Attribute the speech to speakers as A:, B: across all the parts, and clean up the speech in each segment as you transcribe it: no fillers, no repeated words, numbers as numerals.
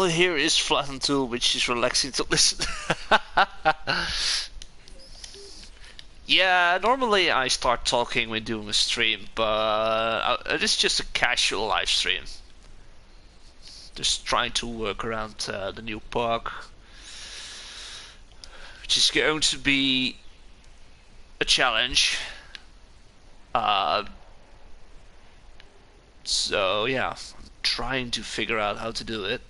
A: here is Flatten Tool, which is relaxing to listen. Yeah, normally I start talking when doing a stream, but it is just a casual live stream. Just trying to work around the new park, which is going to be a challenge. So yeah, I'm trying to figure out how to do it.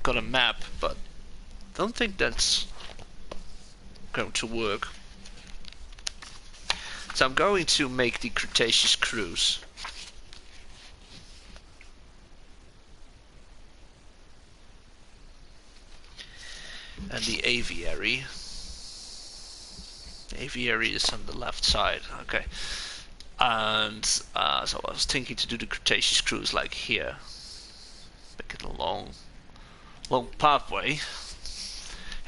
A: Got a map, but don't think that's going to work. So I'm going to make the Cretaceous Cruis. And the aviary. The aviary is on the left side, okay. And so I was thinking to do the Cretaceous Cruis like here. Make it a long pathway.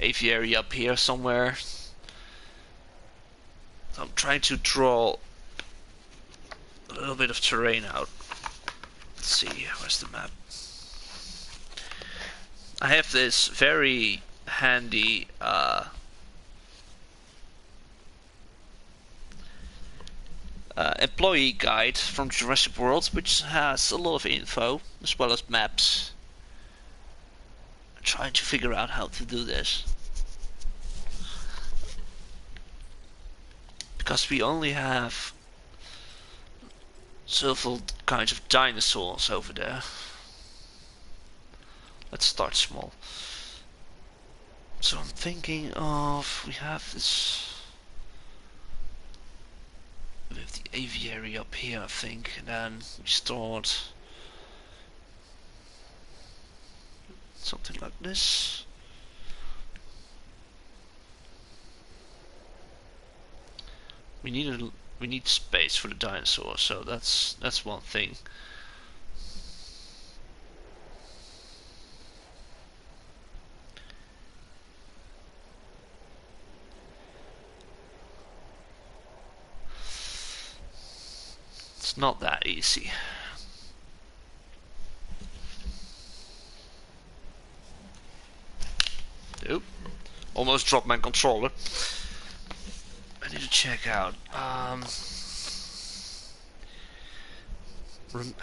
A: Aviary up here somewhere. So I'm trying to draw a little bit of terrain out. Let's see, where's the map? I have this very handy employee guide from Jurassic World, which has a lot of info as well as maps. I'm trying to figure out how to do this, because we only have several kinds of dinosaurs over there. Let's start small. So I'm thinking of, we have this, we have the aviary up here, I think, and then we start something like this. We need space for the dinosaurs, so that's one thing. It's not that easy. Nope. Almost dropped my controller. I need to check out. I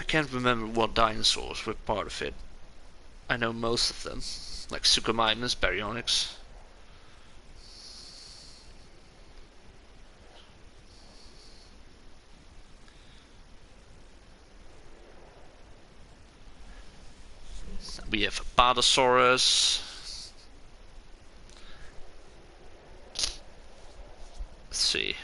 A: can't remember what dinosaurs were part of it. I know most of them, like Suchomimus, Baryonyx. We have Apatosaurus. Let's see.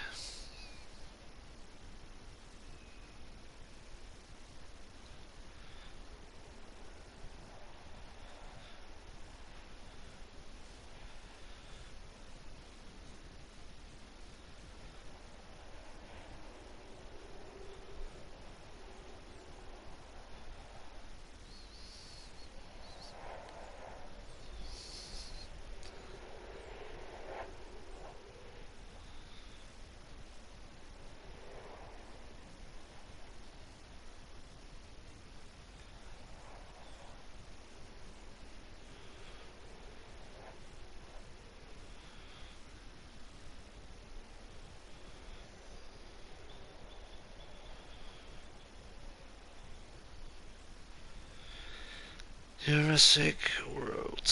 A: Jurassic World.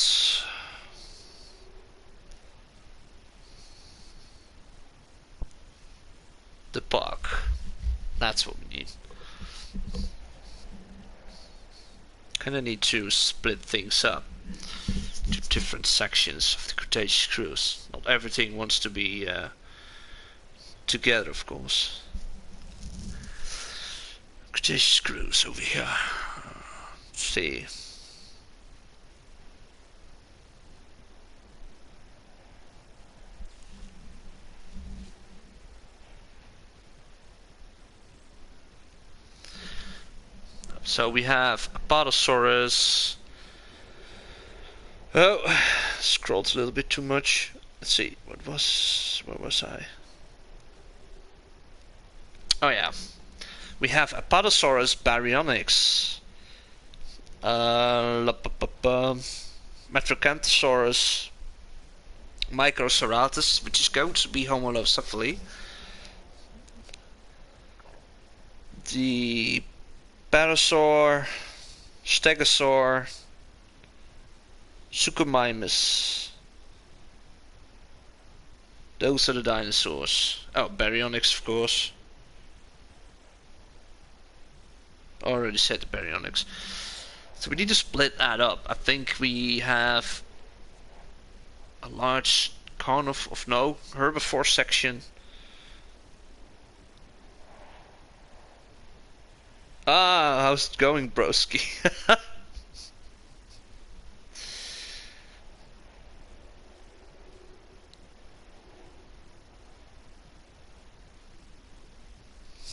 A: The park. That's what we need. Kinda need to split things up to different sections of the Cretaceous Cruis. Not everything wants to be together, of course. Cretaceous Cruis over here. Let's see. So we have Apatosaurus. Oh, scrolled a little bit too much. Let's see, where was I? Oh yeah. We have Apatosaurus, Baryonyx, Metrocanthosaurus, Microceratus, which is going to be homolocephali. The Parasaur, Stegosaur, Suchomimus. Those are the dinosaurs. Oh, Baryonyx, of course. Already said the Baryonyx. So we need to split that up. I think we have a large herbivore section. Ah, how's it going, broski?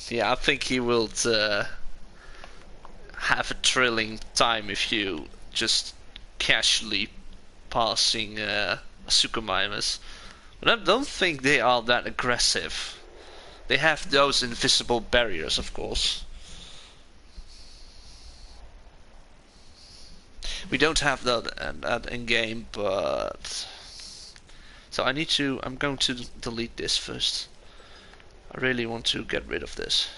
A: Yeah, I think he will have a thrilling time if you just casually passing a Suchomimus. But I don't think they are that aggressive. They have those invisible barriers, of course. We don't have that in game, but so I'm going to delete this first. I really want to get rid of this.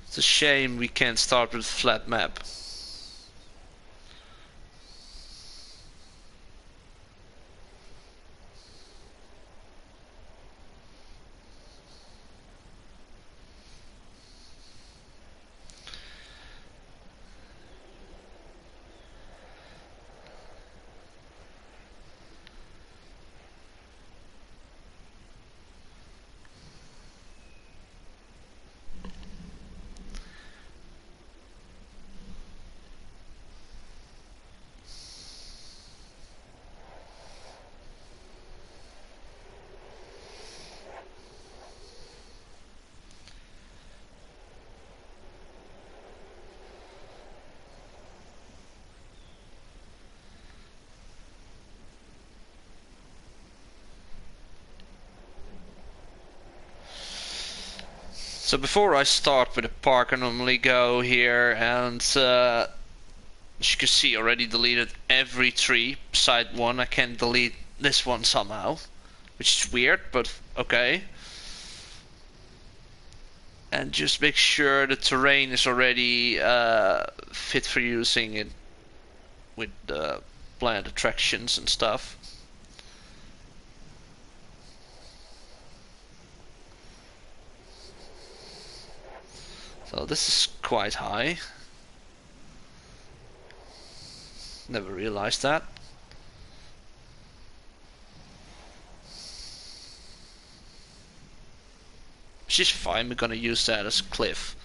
A: It's a shame we can't start with a flat map. So before I start with the park, I normally go here and as you can see, already deleted every tree beside one. I can delete this one somehow, which is weird, but okay. And just make sure the terrain is already fit for using it with planned attractions and stuff. So this is quite high. Never realized that. Which is fine, we're gonna use that as a cliff.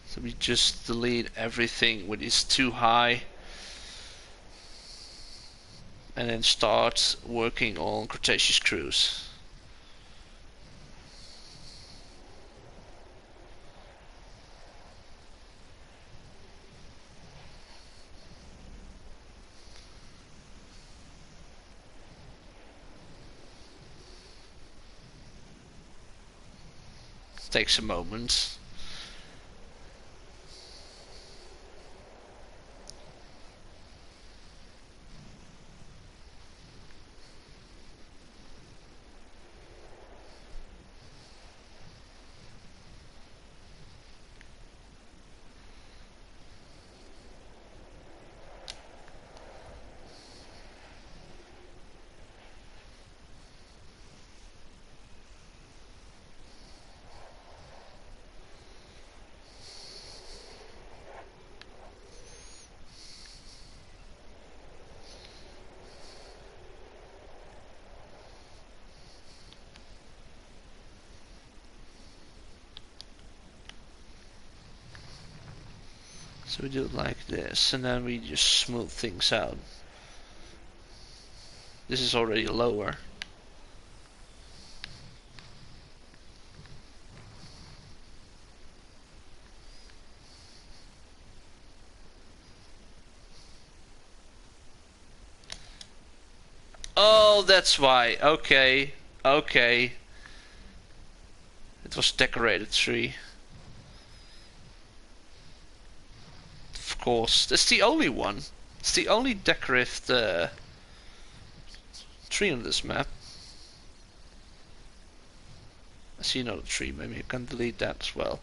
A: So we just delete everything which is too high. And then start working on Cretaceous Cruis. Takes a moment. So we do it like this, and then we just smooth things out. This is already lower. Oh, that's why. Okay. Okay. It was decorated tree. Of course. That's the only one. It's the only decorated tree on this map. I see another tree. Maybe I can delete that as well.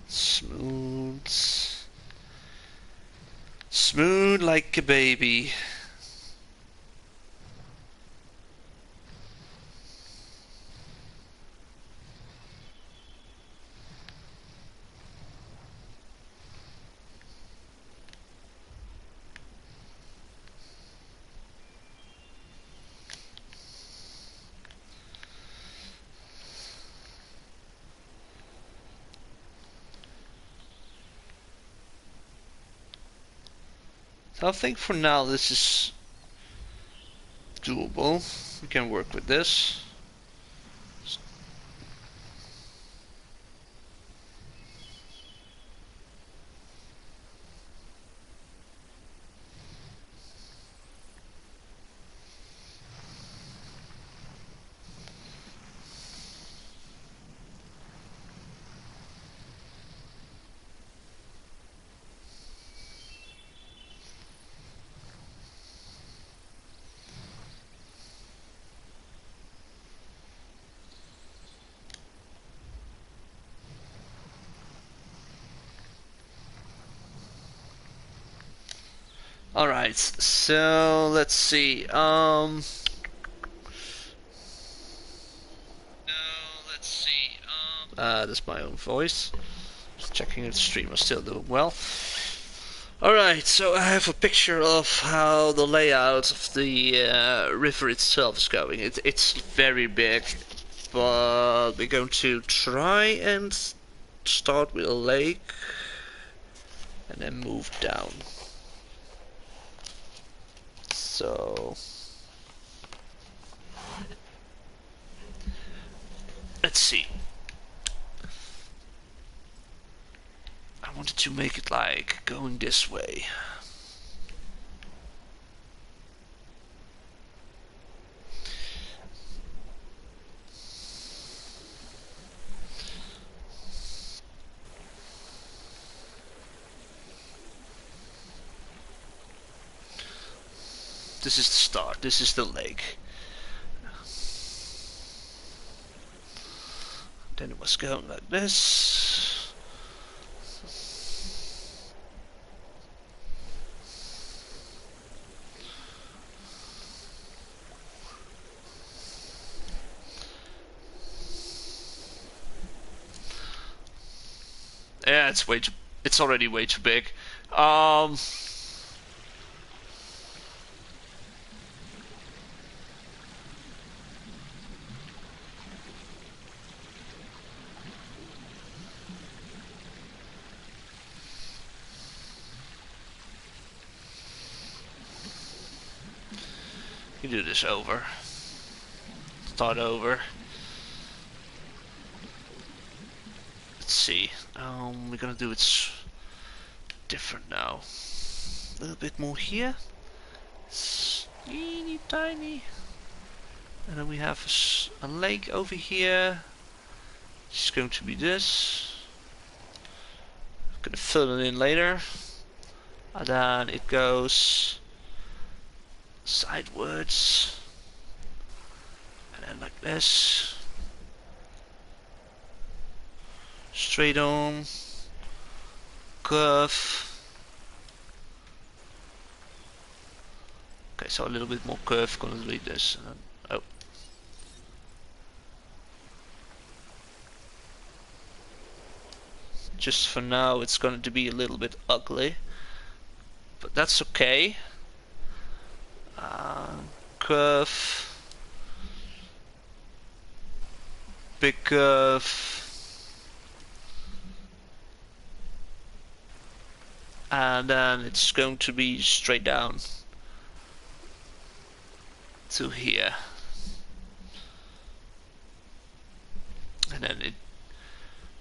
A: Smooth. Smooth like a baby. So I think for now this is doable. We can work with this. Alright, so let's see. That's my own voice. Just checking if the stream is still doing well. Alright, so I have a picture of how the layout of the river itself is going. It's very big, but we're going to try and start with a lake and then move down. So let's see. I wanted to make it like going this way. This is the start. This is the lake. Then it was going like this. Yeah, it's way too. It's already way too big. You do this over. Start over. Let's see. We're gonna do it different now. A little bit more here. Teeny tiny. And then we have a lake over here. It's going to be this. I'm gonna fill it in later. And then it goes sidewards. And then like this. Straight on. Curve. Okay, so a little bit more curve. Gonna delete this. And then, oh. Just for now, it's going to be a little bit ugly, but that's okay. Curve, big curve, and then it's going to be straight down. to here, and then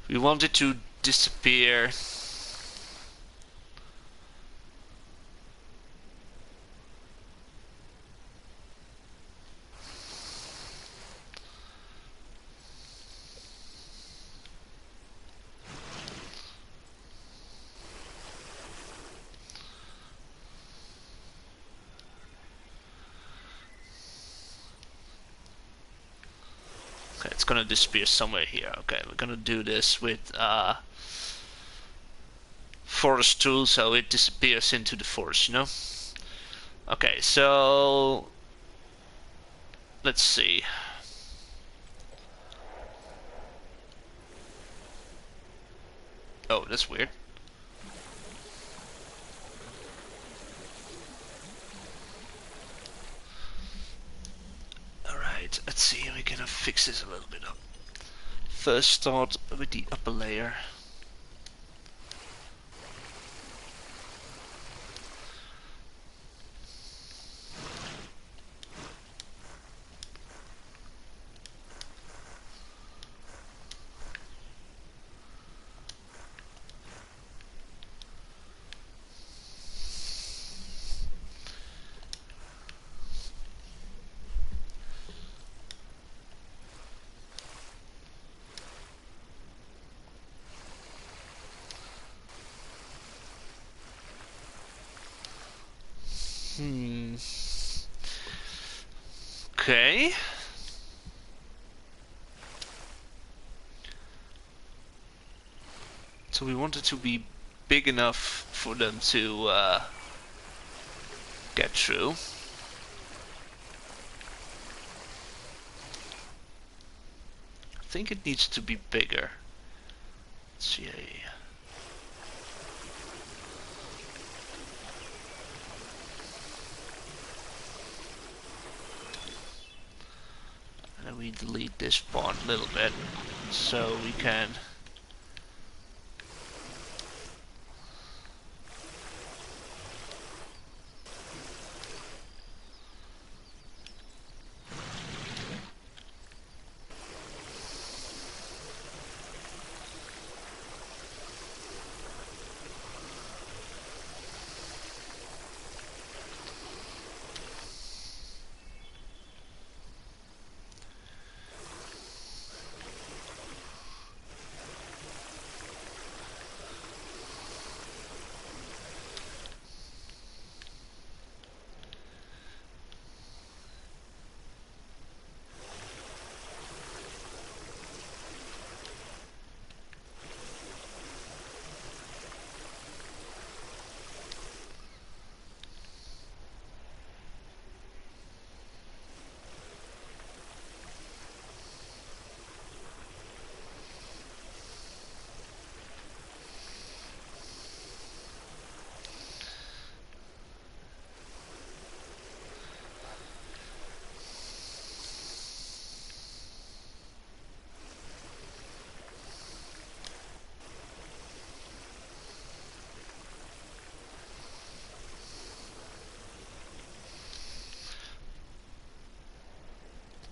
A: we want it to disappear. Okay, it's gonna disappear somewhere here. Okay, we're gonna do this with forest tool, so it disappears into the forest, you know? Okay, so let's see. Oh, that's weird. Alright, let's see, we're gonna fix this a little bit up. First start with the upper layer. Okay. So we want it to be big enough for them to get through. I think it needs to be bigger. Let's see. And then we delete this part a little bit so we can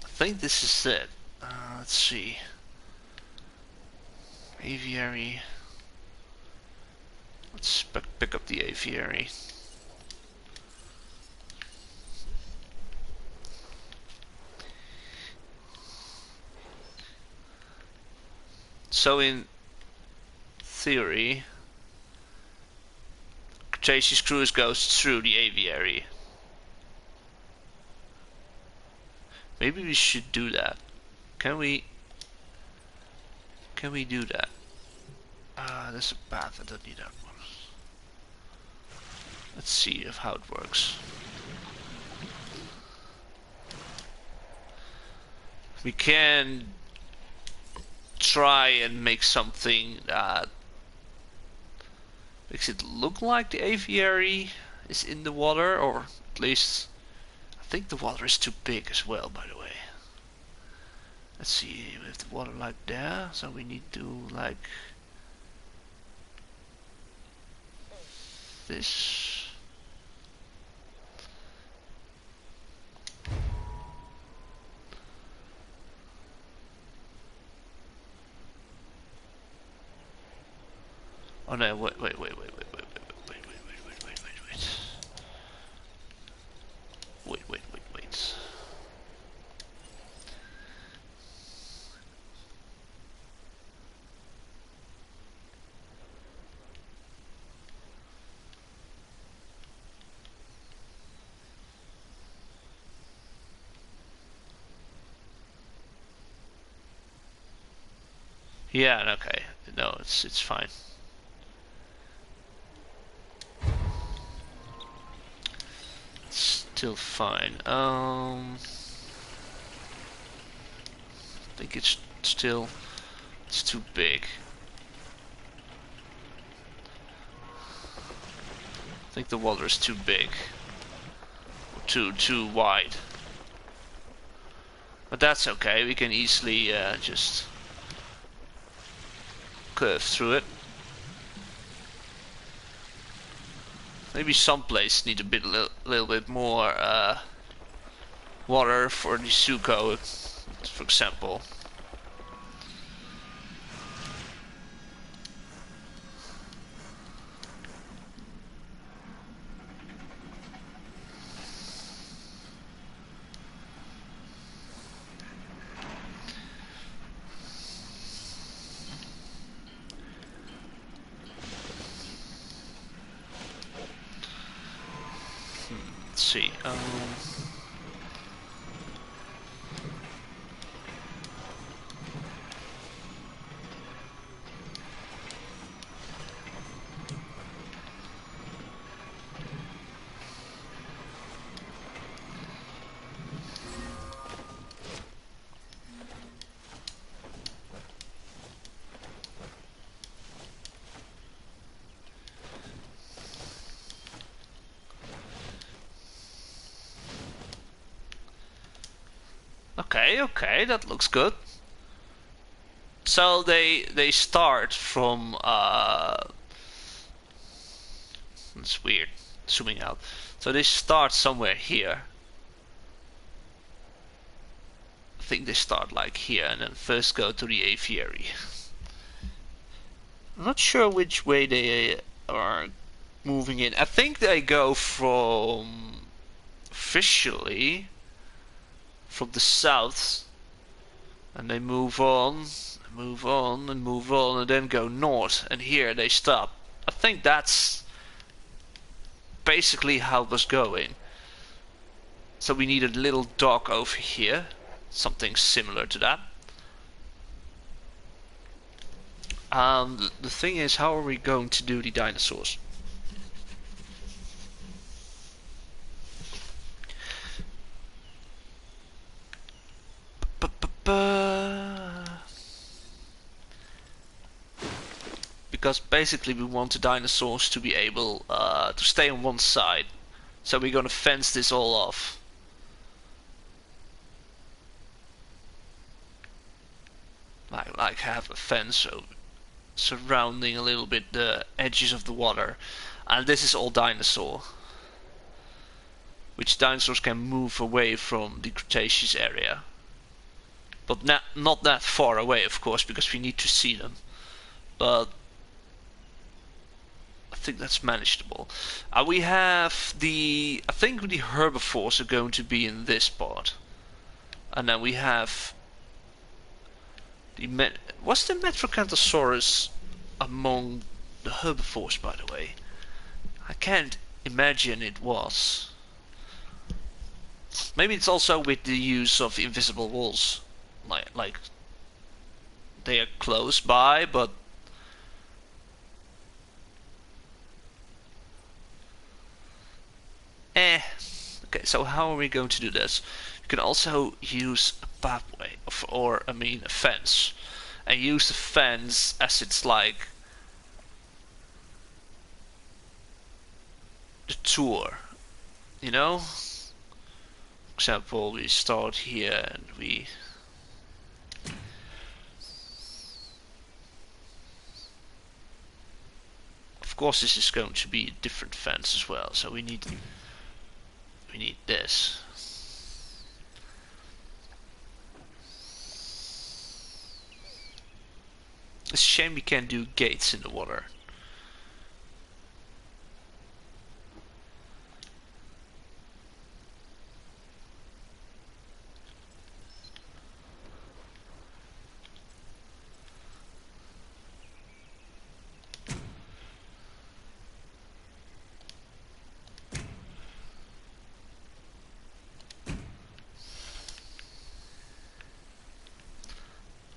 A: I think this is it. Let's see. Aviary. Let's pick up the aviary. So in theory, Cretaceous Cruis goes through the aviary. Maybe we should do that. Can we do that? There's a path. I don't need that one. Let's see how it works. We can try and make something that makes it look like the aviary is in the water, or at least I think the water is too big as well, by the way. Let's see, we have the water like there, so we need to like this. Oh no, wait. Wait. Yeah, okay. No, it's fine. It's still fine. I think it's still it's too big. I think the water is too big. Or too wide. But that's okay, we can easily just curve through it. Maybe some places need little bit more water for the Suco, for example. Let's see. Okay, that looks good. So they start from it's weird zooming out. So they start somewhere here. I think they start like here and then first go to the aviary. I'm not sure which way they are moving in. I think they go from officially from the south and they move on, and then go north, and here they stop. I think that's basically how it was going. So we need a little dock over here, something similar to that. The thing is, how are we going to do the dinosaurs? Because basically we want the dinosaurs to be able to stay on one side. So we're gonna fence this all off. Like have a fence surrounding a little bit the edges of the water. And this is all dinosaur. Which dinosaurs can move away from the Cretaceous area. But not that far away, of course, because we need to see them. But I think that's manageable. We have I think the herbivores are going to be in this part. And then we have was the Metrocanthosaurus among the herbivores, by the way? I can't imagine it was. Maybe it's also with the use of invisible walls. Like they are close by, but okay, so how are we going to do this? You can also use a pathway, or I mean a fence, and use the fence as it's like the tour, you know? For example, we start here and we of course this is going to be a different fence as well, so we need this. It's a shame we can't do gates in the water.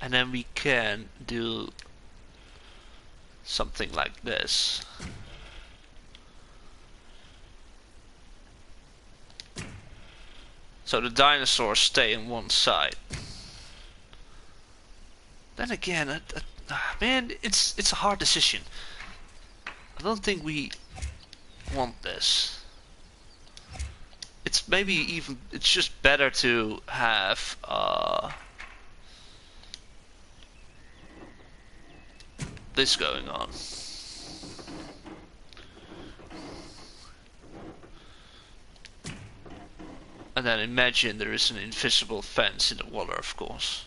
A: And then we can do something like this. So the dinosaurs stay on one side. Then again, man, it's a hard decision. I don't think we want this. It's maybe even, it's just better to have this going on. And then imagine there is an invisible fence in the water, of course.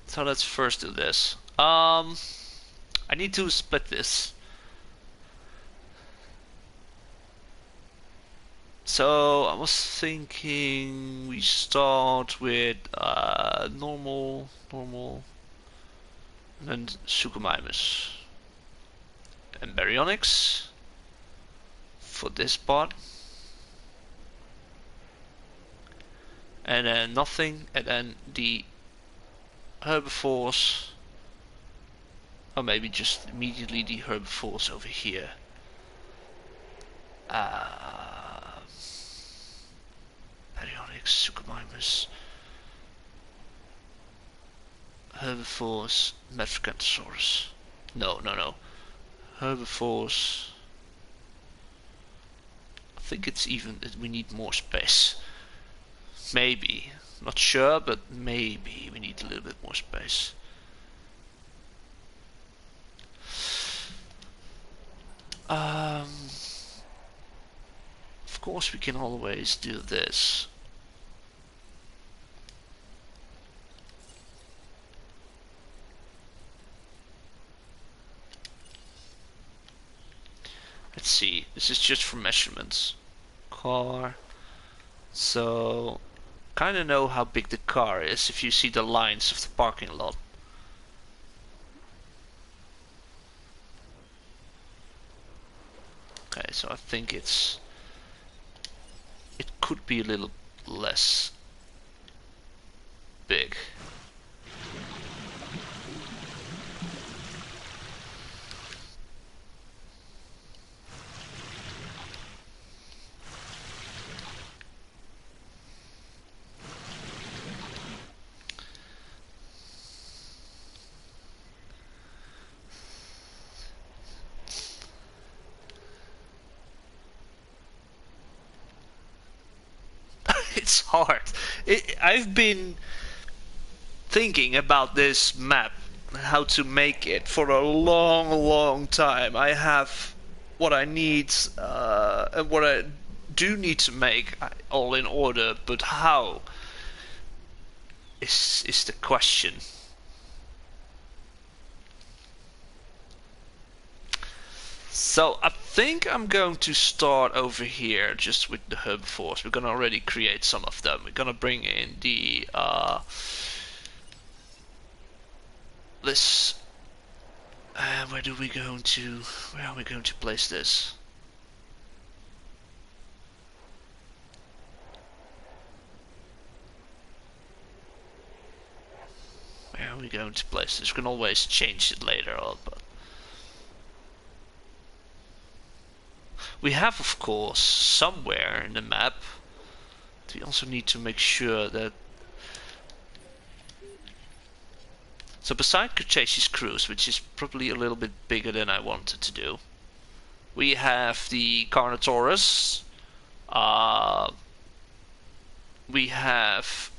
A: So let's first do this. I need to split this. So I was thinking we start with normal, and then Suchomimus and Baryonyx for this part, and then nothing, and then the herbivores, or maybe just immediately the herbivores over here. Baryonyx, Suchomimus, herbivores, Metricantosaurus. No. Herbivores. I think it's even that we need more space. Maybe. Not sure, but maybe we need a little bit more space. Of course we can always do this. Let's see, this is just for measurements. Car. So, kind of know how big the car is if you see the lines of the parking lot. Okay, so I think it could be a little less big. It's hard. I've been thinking about this map, how to make it, for a long time. I have what I need and what I do need to make all in order, but how is the question. So I think I'm going to start over here just with the herbivores. We're gonna already create some of them. We're gonna bring in the this. Where are we going to place this? Where are we going to place this? We can always change it later on, but we have, of course, somewhere in the map. We also need to make sure that. So beside Cretaceous Cruis, which is probably a little bit bigger than I wanted to do, we have the Carnotaurus. We have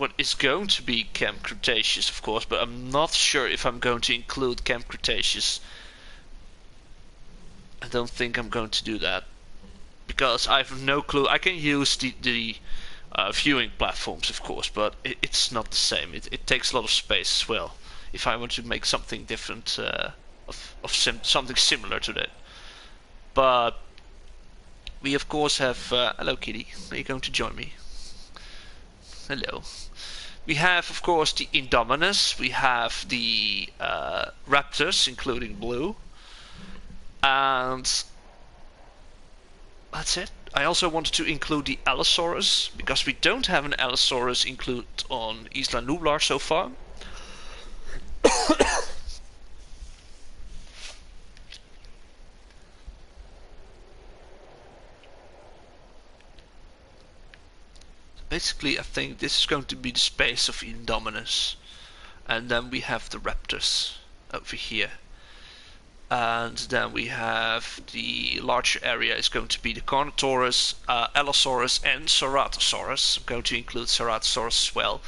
A: what is going to be Camp Cretaceous, of course, but I'm not sure if I'm going to include Camp Cretaceous. I don't think I'm going to do that because I have no clue. I can use the viewing platforms, of course, but it's not the same. It takes a lot of space as well. If I want to make something different, something similar to that, but we of course have. Hello, Kitty. Are you going to join me? Hello. We have, of course, the Indominus. We have the Raptors, including Blue, and that's it. I also wanted to include the Allosaurus because we don't have an Allosaurus included on Isla Nublar so far. Basically, I think this is going to be the space of Indominus, and then we have the Raptors over here, and then we have the larger area is going to be the Carnotaurus, Allosaurus, and Ceratosaurus. I'm going to include Ceratosaurus as well.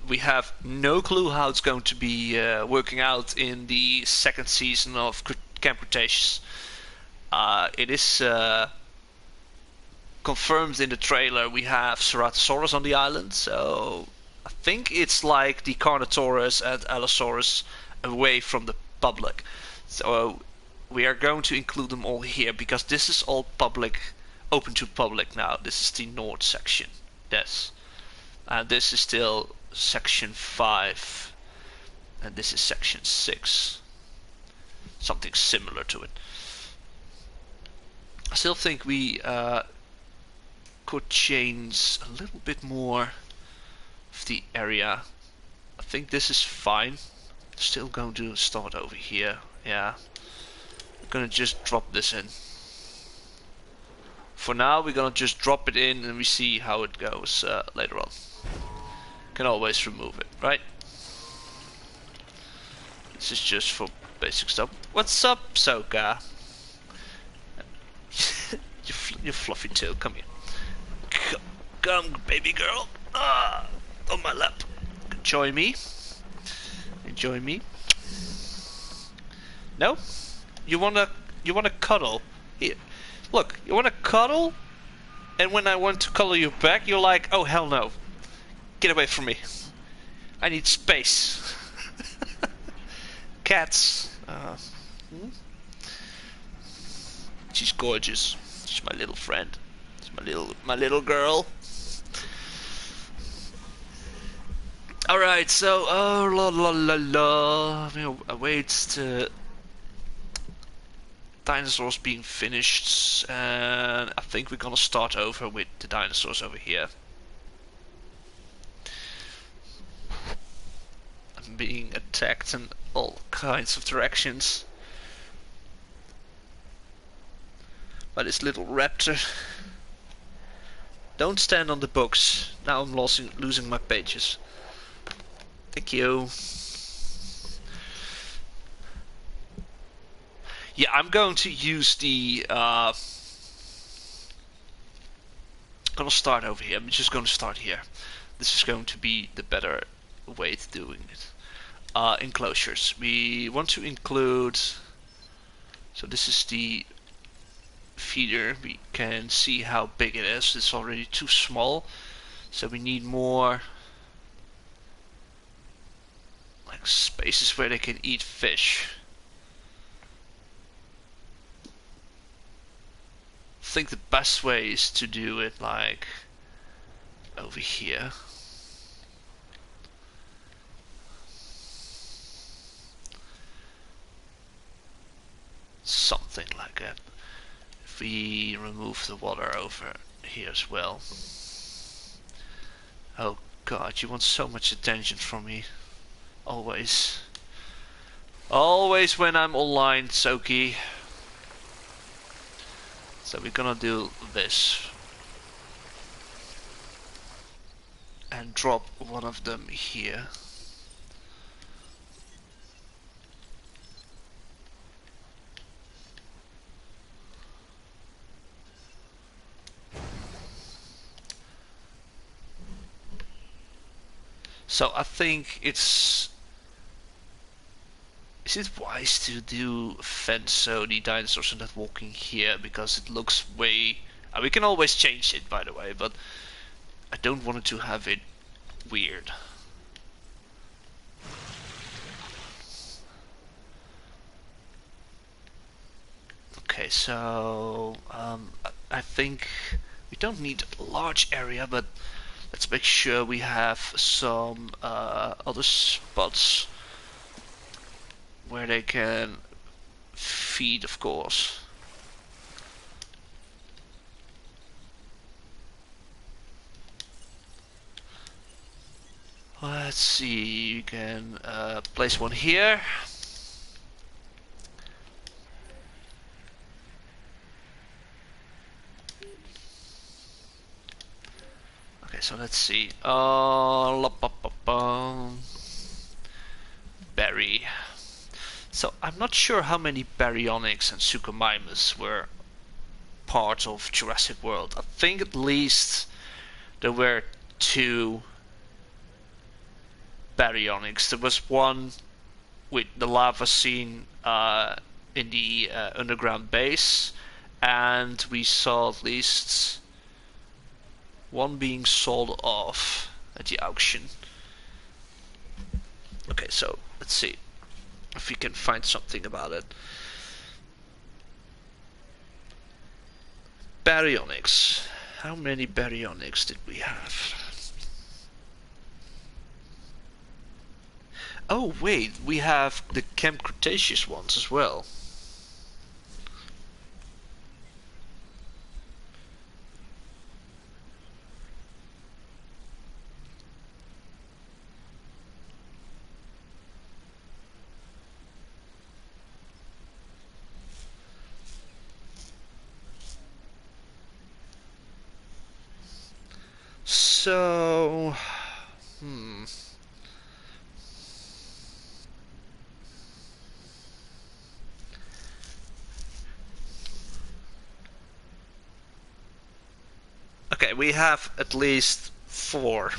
A: We have no clue how it's going to be working out in the second season of Camp Cretaceous. It is confirmed in the trailer we have Ceratosaurus on the island, so I think it's like the Carnotaurus and Allosaurus away from the public. So we are going to include them all here because this is all public, open to public now. This is the north section. Yes. And this is still section 5. And this is section 6. Something similar to it. I still think we could change a little bit more of the area. I think this is fine. Still going to start over here. Yeah. We're gonna just drop this in. For now, we're gonna just drop it in and we see how it goes later on. Can always remove it, right? This is just for basic stuff. What's up, Soka? you fluffy tail, come here. Come, baby girl. On my lap. Enjoy me. Enjoy me. No? You wanna cuddle? Here. Look, you wanna cuddle? And when I want to cuddle you back, you're like, oh hell no. Get away from me. I need space. Cats. She's gorgeous. She's my little friend. She's my little girl. Alright, so I wait to dinosaurs being finished, and I think we're gonna start over with the dinosaurs over here. I'm being attacked in all kinds of directions by this little raptor. Don't stand on the books. Now I'm losing my pages. Thank you. Yeah, I'm going to use the gonna start over here. I'm just gonna start here. This is going to be the better way to doing it. Enclosures. We want to include, so this is the feeder. We can see how big it is. It's already too small, so we need more like spaces where they can eat fish. I think the best way is to do it like over here. Something like that. If we remove the water over here as well. Oh god, you want so much attention from me. Always. Always when I'm online, Soki. So we're gonna do this. And drop one of them here. So I think it's... Is it wise to do fence so the dinosaurs are not walking here because it looks way... we can always change it, by the way, but I don't want it to have it weird. Okay, so I think we don't need a large area, but let's make sure we have some other spots where they can feed, of course. Let's see, you can place one here. Okay, so let's see. Berry. So I'm not sure how many baryonyx and suchomimus were part of Jurassic World. I think at least there were 2 baryonyx. There was one with the lava scene in the underground base, and we saw at least one being sold off at the auction. Okay, so let's see if we can find something about it. Baryonyx. How many baryonyx did we have? Oh wait, we have the Camp Cretaceous ones as well. So, okay, we have at least 4.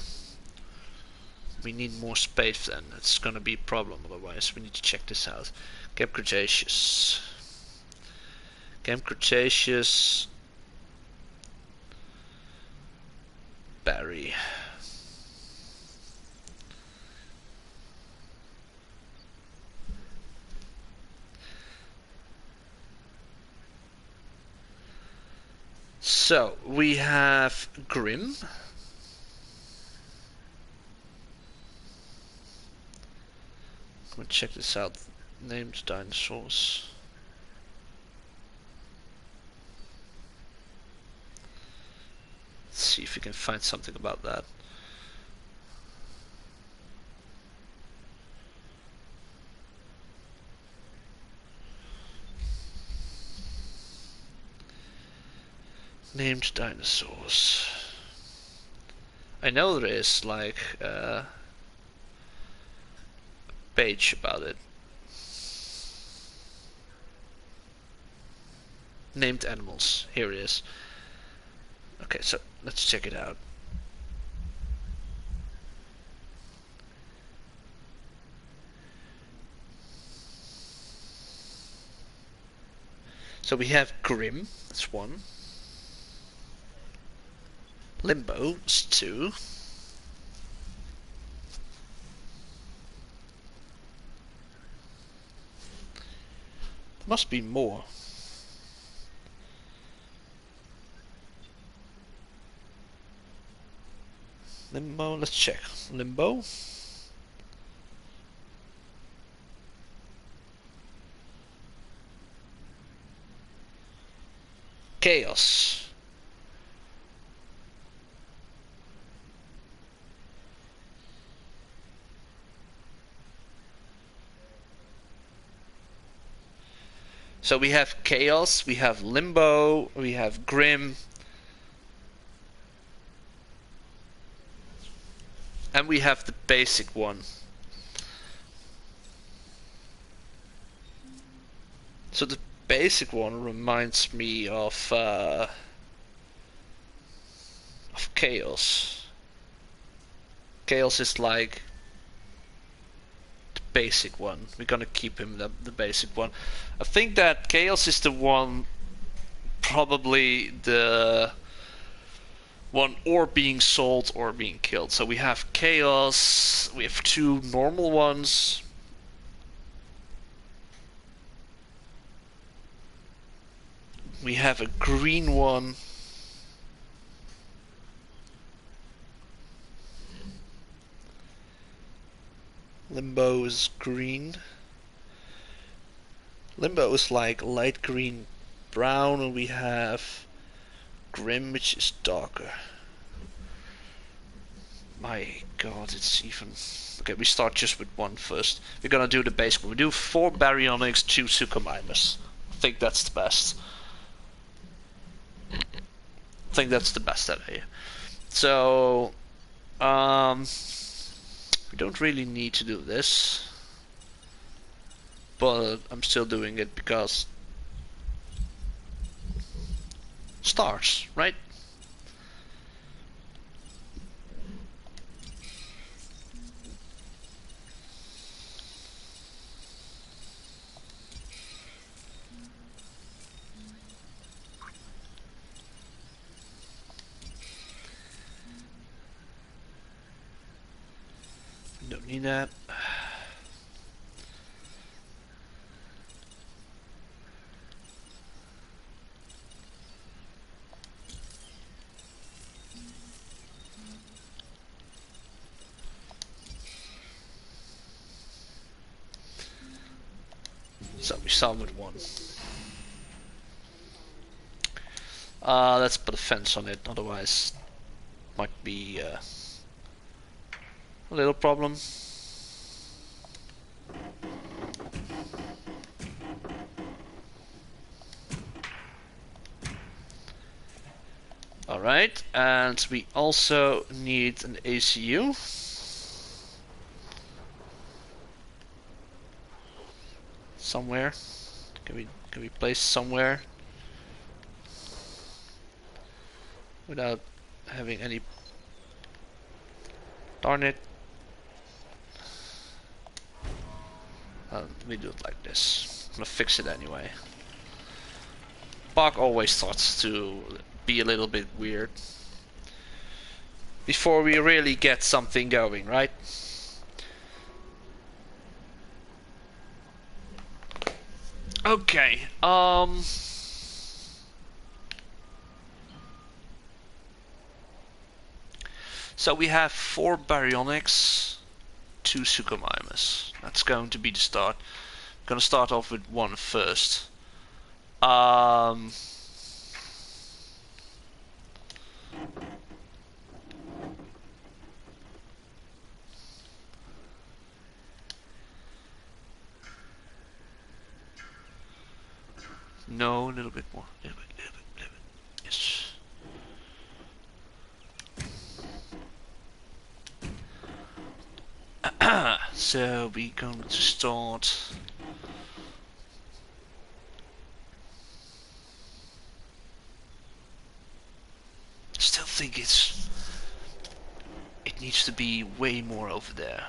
A: We need more space then. It's gonna be a problem otherwise. We need to check this out. Camp Cretaceous. Camp Cretaceous. Barry. So we have Grim. I'm gonna check this out. Named dinosaurs. Let's see if we can find something about that. Named dinosaurs. I know there is like a page about it. Named animals. Here it is. Okay, so let's check it out. So we have Grim, that's 1. Limbo is 2. There must be more. Limbo, let's check. Limbo. Chaos. So we have Chaos, we have Limbo, we have Grim, and we have the basic one. So the basic one reminds me of Chaos. Chaos is like the basic one. We're gonna keep him the basic one. I think that Chaos is the one, probably the one or being sold or being killed. So we have Chaos, we have two normal ones. We have a green one. Limbo is green. Limbo is like light green brown, and we have Grim, which is darker. My god, it's even... Okay, we start just with one first. We're gonna do the basic one. We do 4 baryonyx, 2 suchomimus. I think that's the best. I think that's the best out here. So, we don't really need to do this, but I'm still doing it because stars, right? Don't need that. So we start with 1. Let's put a fence on it, otherwise might be a little problem. Alright, and we also need an ACU. Somewhere. Can we place somewhere without having any... Darn it. Let me do it like this. I'm gonna fix it anyway. Bug always starts to be a little bit weird before we really get something going, right? Okay, so we have 4 baryonyx, 2 suchomimus. That's going to be the start. I'm gonna start off with 1 first. No, a little bit more. Little bit. Yes. So we're going to start. Still think it needs to be way more over there.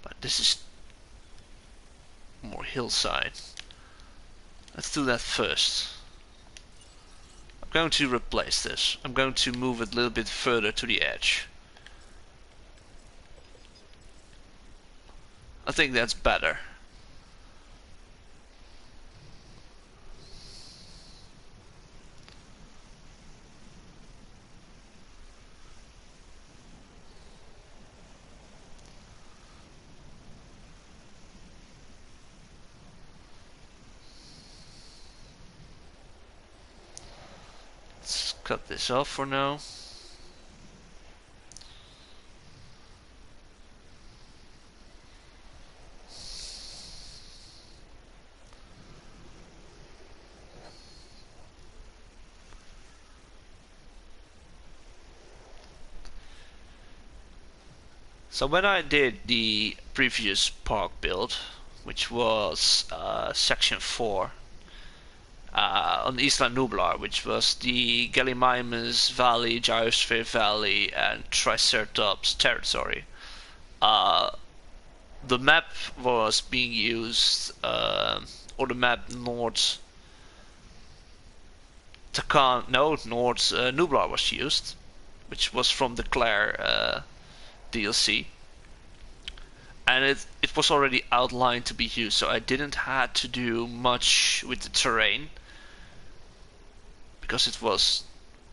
A: But this is more hillside. Let's do that first. I'm going to replace this. I'm going to move it a little bit further to the edge. I think that's better. Let's cut this off for now. So when I did the previous park build, which was section 4, on Isla Nublar, which was the Gallimimus Valley, Gyrosphere Valley, and Triceratops territory. Uh, the map was being used, or the map North Takan, no, North Nublar was used, which was from the Claire DLC, and it was already outlined to be used, so I didn't have to do much with the terrain because it was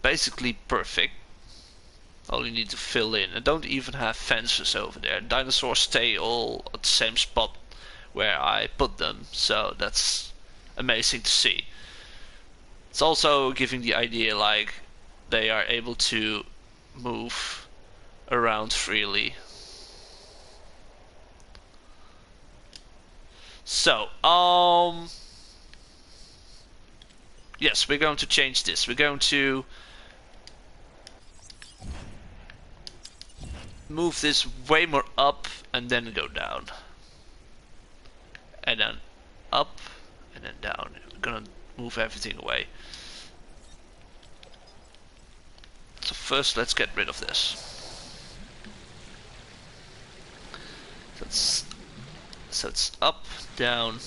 A: basically perfect. All you need to fill in. I don't even have fences over there. Dinosaurs stay all at the same spot where I put them, so that's amazing to see. It's also giving the idea like they are able to move around freely. So, yes, we're going to change this. We're going to move this way more up and then go down. And then up and then down. We're gonna move everything away. So first let's get rid of this. So it's up, down.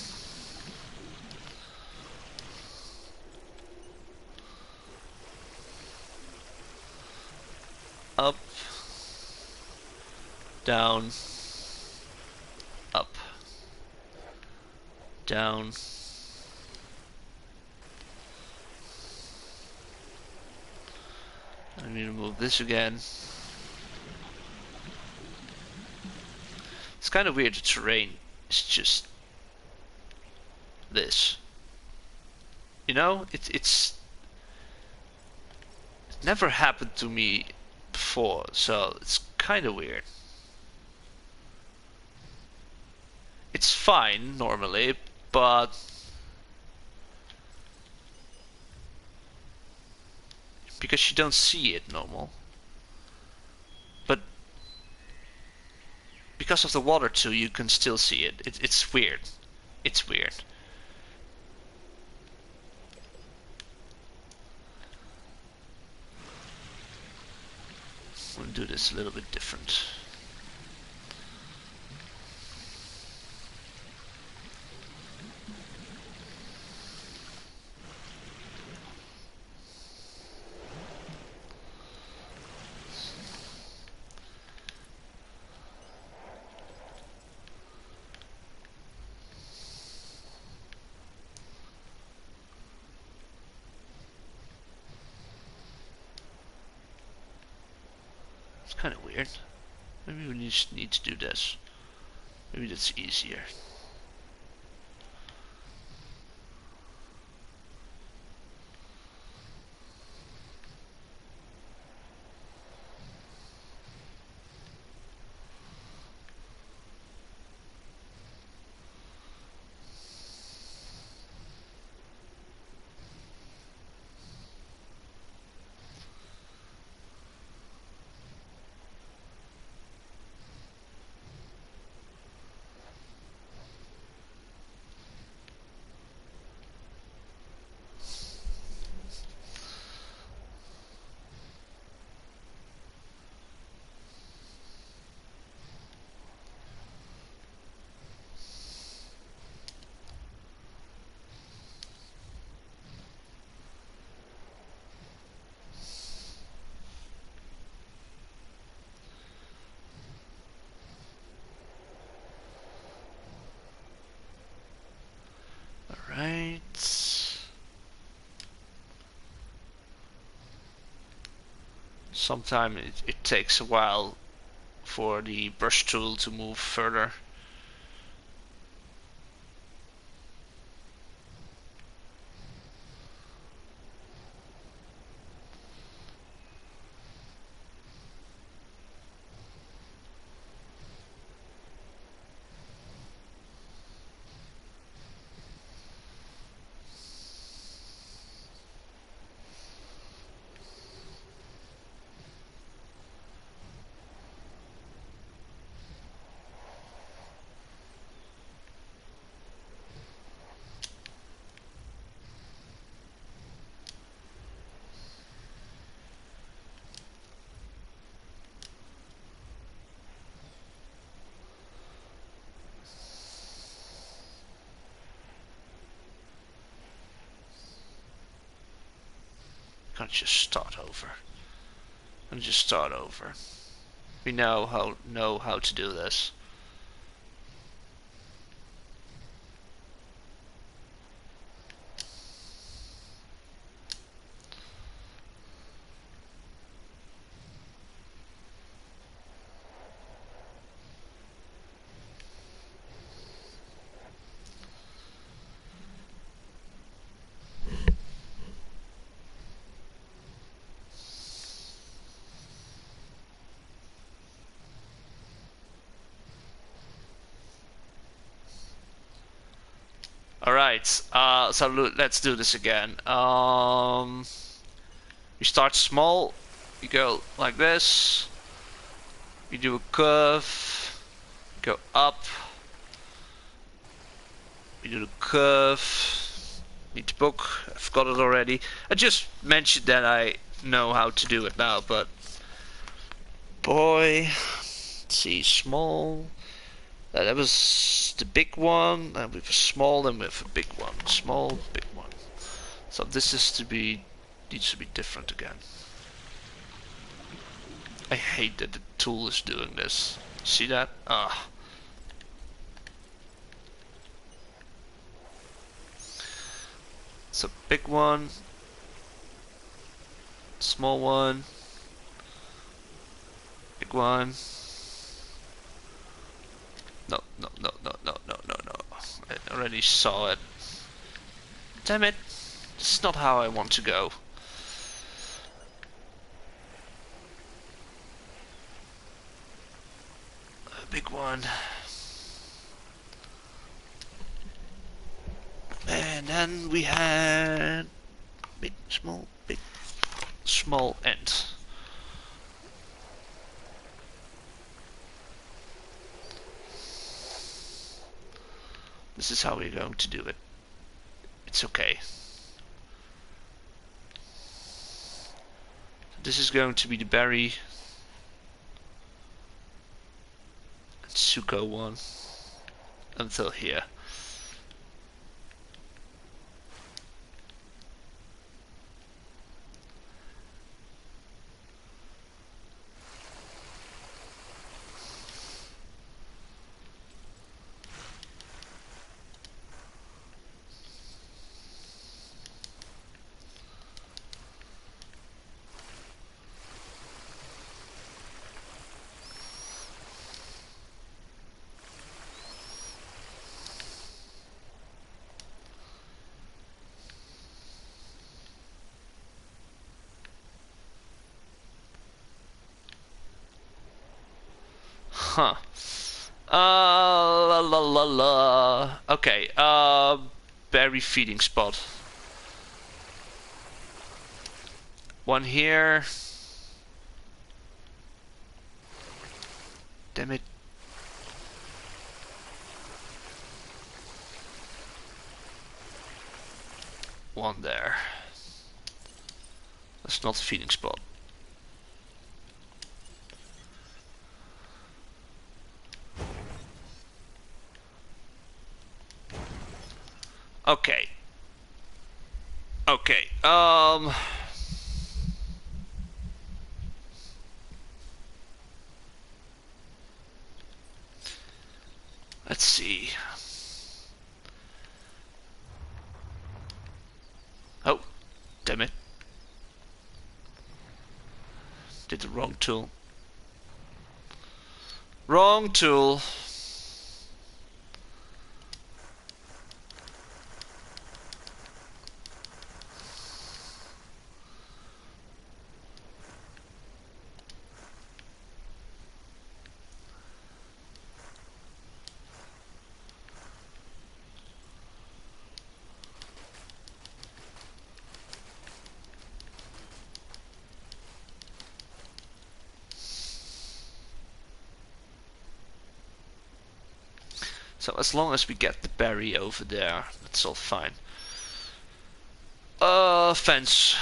A: Up, down, up, down. I need to move this again. It's kind of weird, the terrain is just this. You know, it never happened to me before, so it's kind of weird. It's fine normally, but because you don't see it normal. But because of the water too, you can still see it. It's weird. It's weird. We'll do this a little bit different. It's kind of weird. Maybe we just need to do this. Maybe that's easier. Right. Sometimes it takes a while for the brush tool to move further. I'll just start over. I'll just start over. We know how to do this. Alright, so let's do this again. You start small, you go like this, you do a curve, go up, you do the curve, need to book, I've got it already. I just mentioned that I know how to do it now, but boy, let's see, small. That was the big one, and we have a small, and we have a big one. Small, big one. So this needs to be different again. I hate that the tool is doing this. See that? Ah. So big one, small one, big one. No, no, no, no, no, no, no, no. I already saw it. Damn it. This is not how I want to go. A big one. And then we had big, small end. This is how we're going to do it. It's okay. This is going to be the berry and Suko one until here. Huh. La la la la. Okay, berry feeding spot. One here. Damn it. One there. That's not the feeding spot. Okay. Okay. Let's see. Oh, damn it. Did the wrong tool. Wrong tool. So as long as we get the berry over there, that's all fine. Fence.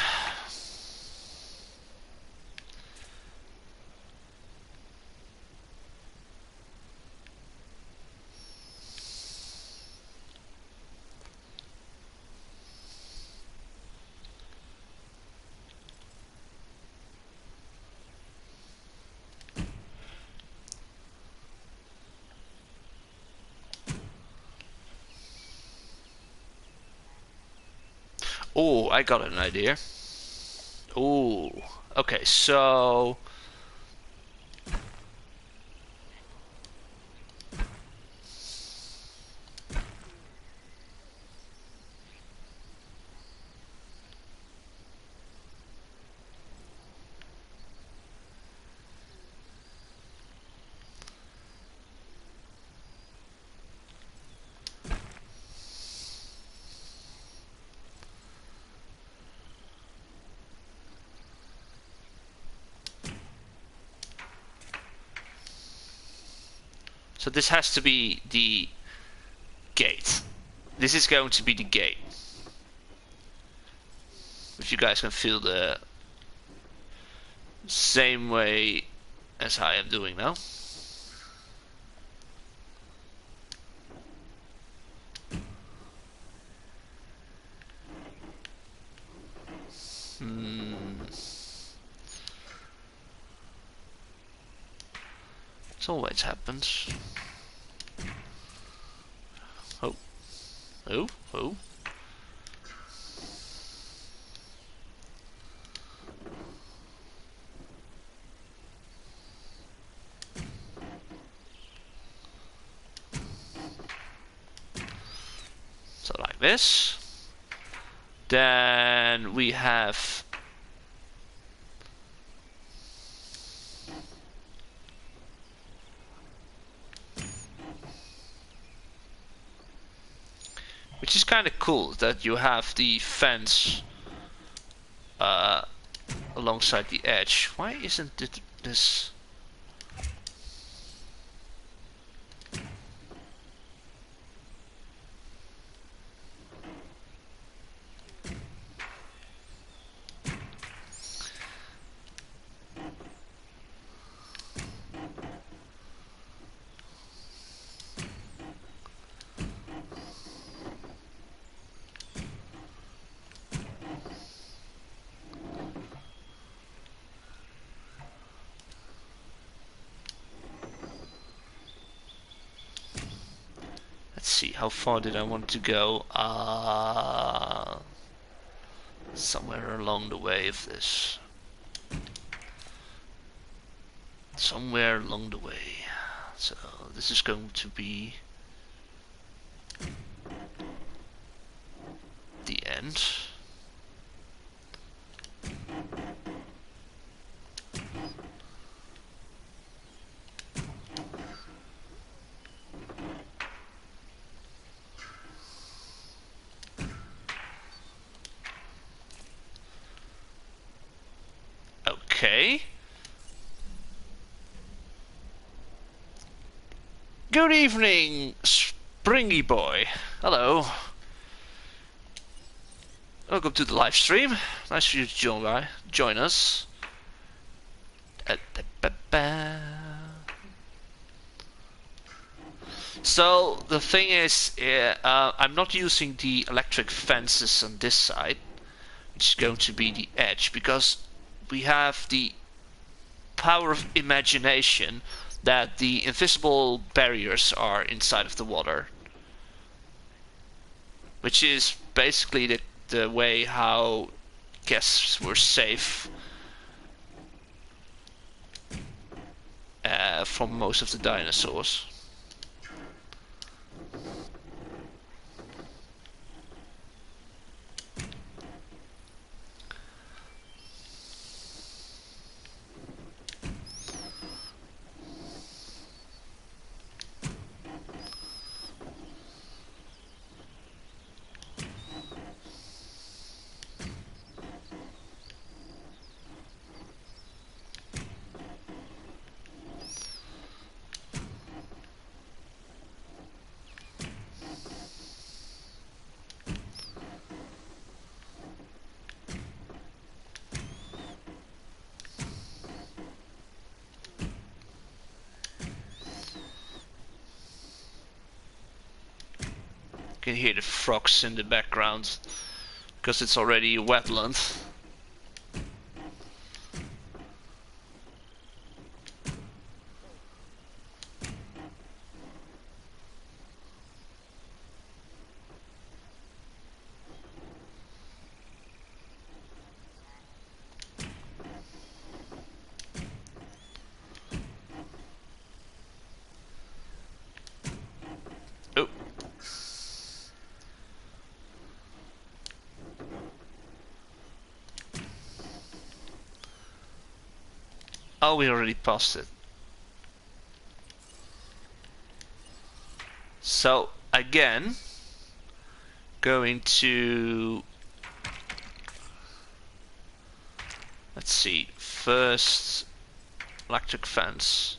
A: Oh, I got an idea. Oh, okay, so this has to be the gate. This is going to be the gate. If you guys can feel the same way as I am doing now. It always happens. Oh. Oh. Oh. So like this. Then we have which is kind of cool that you have the fence alongside the edge. Why isn't it this? Let's see, how far did I want to go? Somewhere along the way of this. Somewhere along the way. So this is going to be the end. Okay. Good evening, Springy Boy. Hello. Welcome to the live stream. Nice for you to join us. So the thing is, I'm not using the electric fences on this side, which is going to be the edge, because we have the power of imagination that the invisible barriers are inside of the water, which is basically the way how guests were safe from most of the dinosaurs. You can hear the frogs in the background because it's already a wetland. Oh, we already passed it. So again, going to, let's see, first electric fence.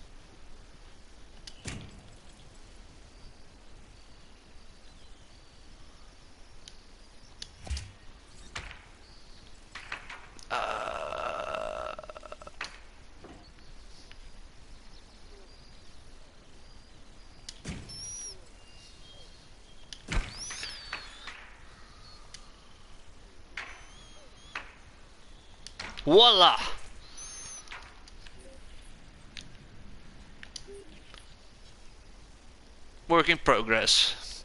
A: Voila! Work in progress.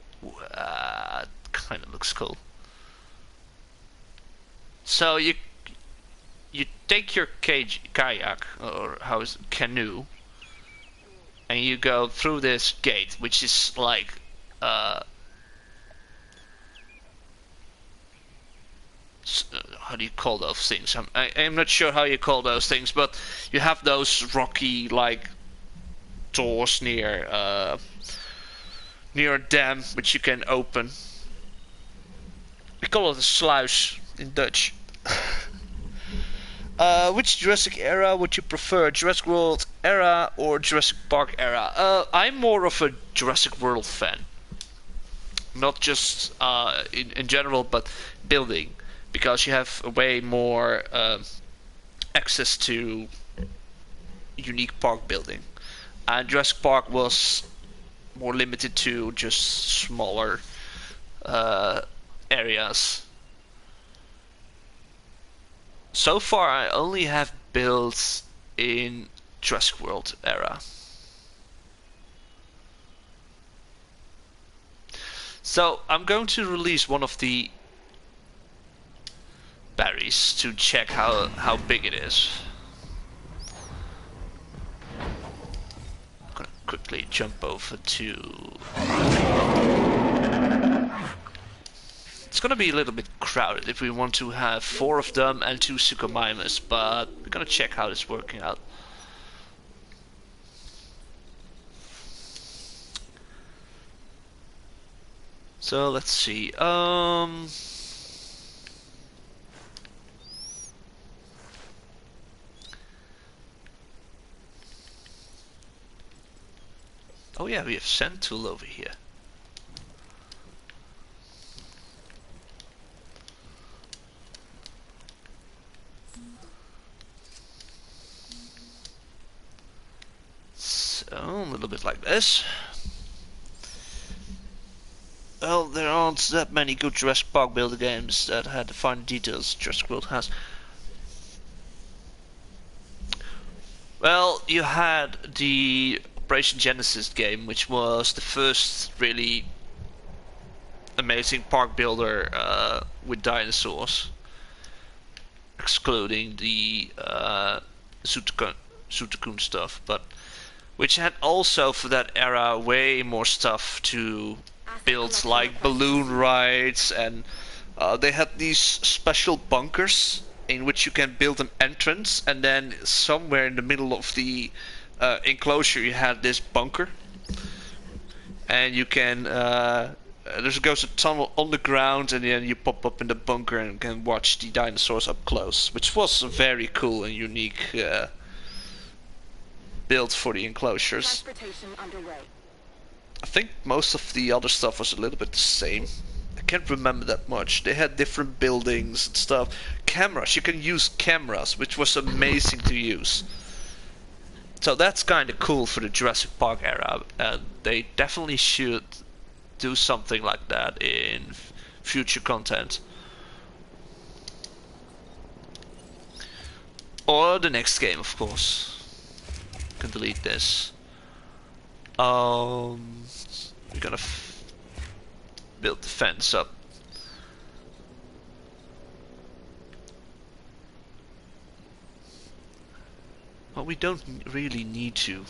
A: Kind of looks cool. So you take your kayak, or how is it, canoe, and you go through this gate, which is like how do you call those things? I'm not sure how you call those things, but you have those rocky like doors near a dam which you can open. We call it a sluice in Dutch. Which Jurassic era would you prefer? Jurassic World era or Jurassic Park era? I'm more of a Jurassic World fan. Not just in general, but building. Because you have way more access to unique park building. And Jurassic Park was more limited to just smaller areas. So far I only have built in Jurassic World era. So I'm going to release one of the berries to check how big it is. I'm gonna quickly jump over to... It's gonna be a little bit crowded if we want to have 4 of them and 2 Suchomimus, but we're gonna check how it's working out. So let's see. Oh yeah, we have sand tool over here. So, a little bit like this. Well, there aren't that many good Jurassic Park builder games that had the fine details Jurassic World has. Well, you had the Operation Genesis game, which was the first really amazing park builder with dinosaurs, excluding the Zootcoon stuff, but which had also for that era way more stuff to build, like balloon rides, and they had these special bunkers in which you can build an entrance, and then somewhere in the middle of the enclosure you had this bunker, and you can there goes a tunnel on the ground, and then you pop up in the bunker and can watch the dinosaurs up close, which was a very cool and unique build for the enclosures. I think most of the other stuff was a little bit the same. I can't remember that much. They had different buildings and stuff. Cameras, you can use cameras, which was amazing to use. So that's kind of cool for the Jurassic Park era, and they definitely should do something like that in future content. Or the next game, of course. Can delete this. We're gonna build the fence up. Well, we don't really need to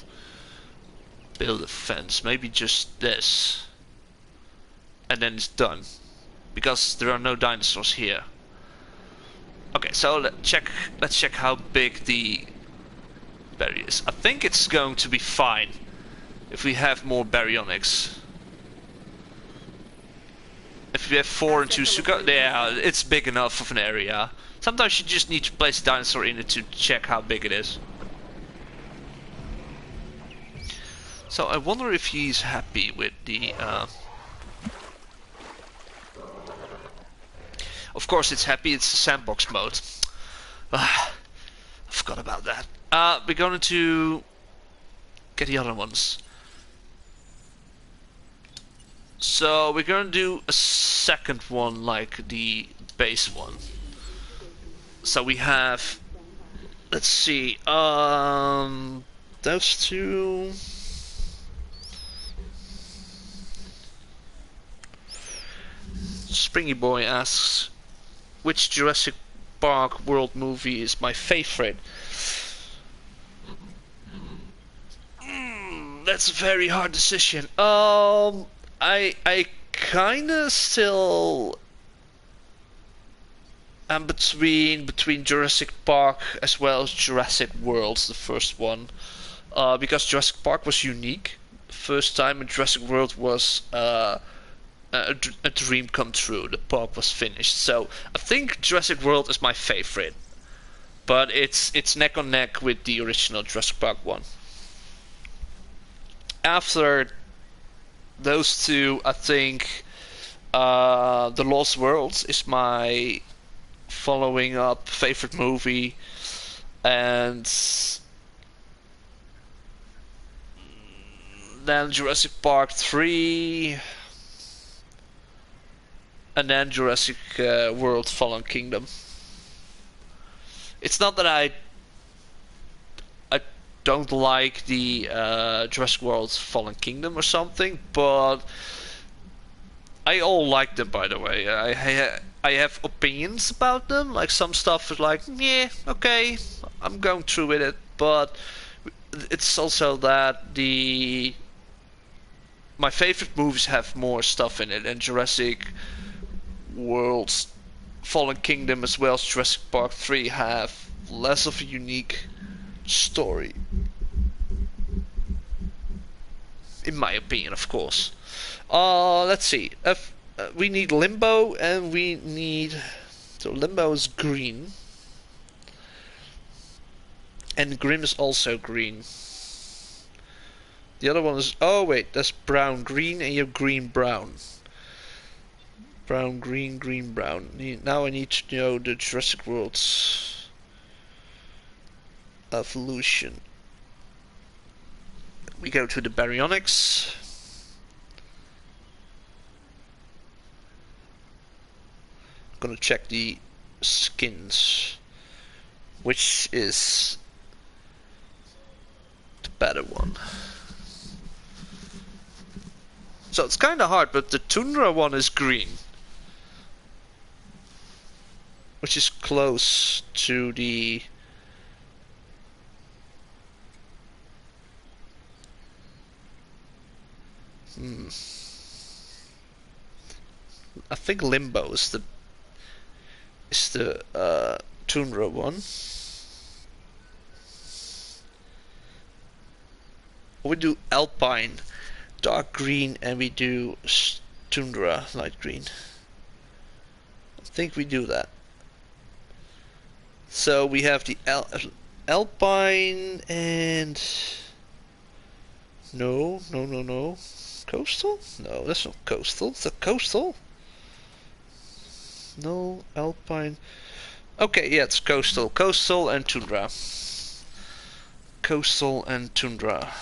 A: build a fence. Maybe just this, and then it's done, because there are no dinosaurs here. Okay, so let's check how big the barriers. I think it's going to be fine if we have more baryonyx. If we have 4 and 2 Suka, yeah, it's big enough of an area. Sometimes you just need to place a dinosaur in it to check how big it is. So I wonder if he's happy with the... Of course it's happy, it's the sandbox mode. I forgot about that. We're going to get the other ones. So we're going to do a second one like the base one. So we have, let's see, those two. Springy Boy asks, which Jurassic Park World movie is my favorite? That's a very hard decision. I kinda still am between Jurassic Park as well as Jurassic World, the first one, because Jurassic Park was unique, first time, and Jurassic World was a dream come true. The park was finished, so I think Jurassic World is my favorite, but it's neck and neck with the original Jurassic Park one. After those two, I think The Lost World is my following up favorite movie, and then Jurassic Park 3, and then Jurassic World Fallen Kingdom. It's not that I don't like the Jurassic World Fallen Kingdom or something, but I all like them, by the way. I have opinions about them. Like, some stuff is like, yeah, okay, I'm going through with it, but it's also that my favorite movies have more stuff in it, and Jurassic World Fallen Kingdom as well as Jurassic Park 3 have less of a unique story, in my opinion, of course. Let's see. We need Limbo, and we need... So Limbo is green. And Grim is also green. The other one is... Oh wait, that's brown green, and you have green brown. Brown green, green brown. Now I need to know the Jurassic World Evolution. We go to the baryonyx. I'm gonna check the skins, which is the better one. So it's kind of hard, but the Tundra one is green, which is close to the... I think Limbo is the Tundra one. We do Alpine dark green, and we do Tundra light green. I think we do that. So we have the Alpine and... No. Coastal? No, that's not coastal. Is that coastal? No, Alpine. Okay, yeah, it's coastal. Coastal and Tundra. Coastal and Tundra.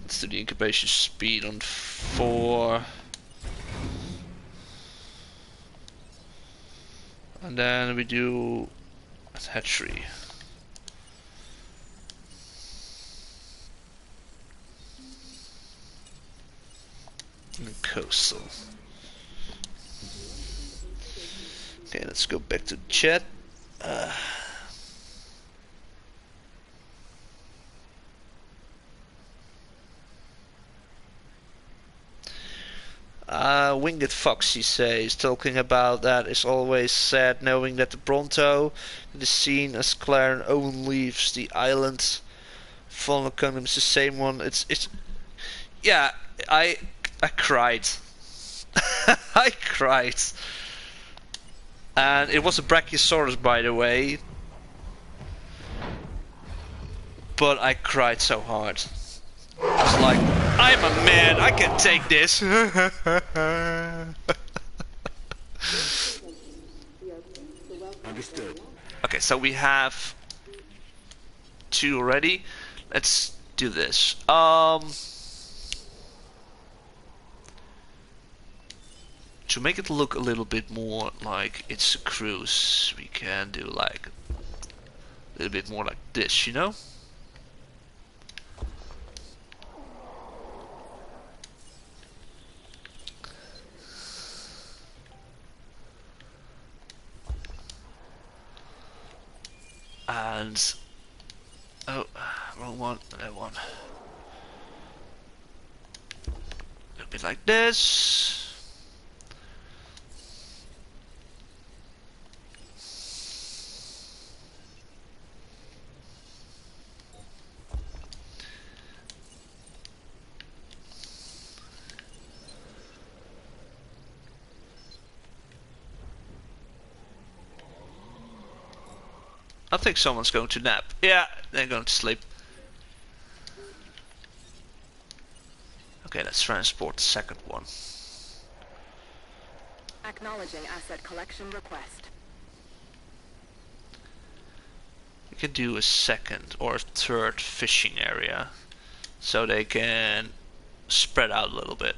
A: Let's do the incubation speed on 4. And then we do a hatchery. And coastal. Okay, let's go back to chat. Winged Foxy says, talking about that it's always sad knowing that the Bronto that is seen as Claren own leaves the island. Fallen Kingdom is the same one. It's yeah. I cried. I cried. And it was a Brachiosaurus, by the way. But I cried so hard. I was like, I'm a man, I can take this.
B: Understood.
A: Okay, so we have 2 already. Let's do this. To make it look a little bit more like it's a cruise, we can do like a little bit more like this, you know? And oh, wrong one, that one. A little bit like this. I think someone's going to nap. Yeah, they're going to sleep. Okay, let's transport the second one.
C: Acknowledging asset collection request.
A: We can do a second or a third fishing area, so they can spread out a little bit.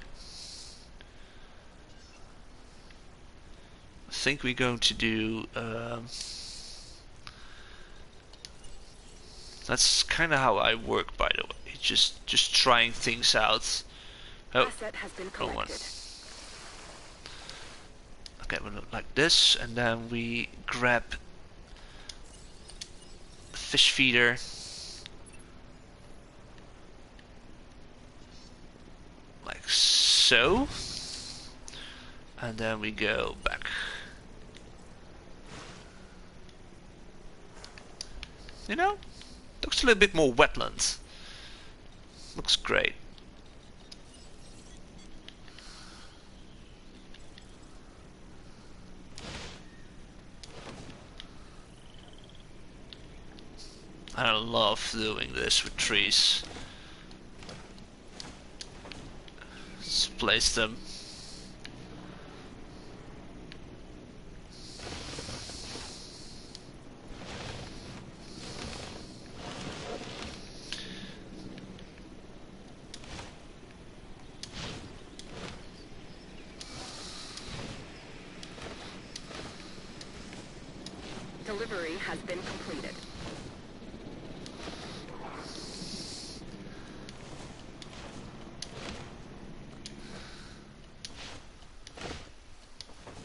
A: I think we're going to do that's kind of how I work, by the way. Just trying things out. Oh,
C: Asset has been
A: wrong one.
C: collected.
A: Okay, we look like this, and then we grab the fish feeder. Like so. And then we go back. You know? Looks a little bit more wetland. Looks great. I love doing this with trees. Let's place them.
C: Delivery has been completed.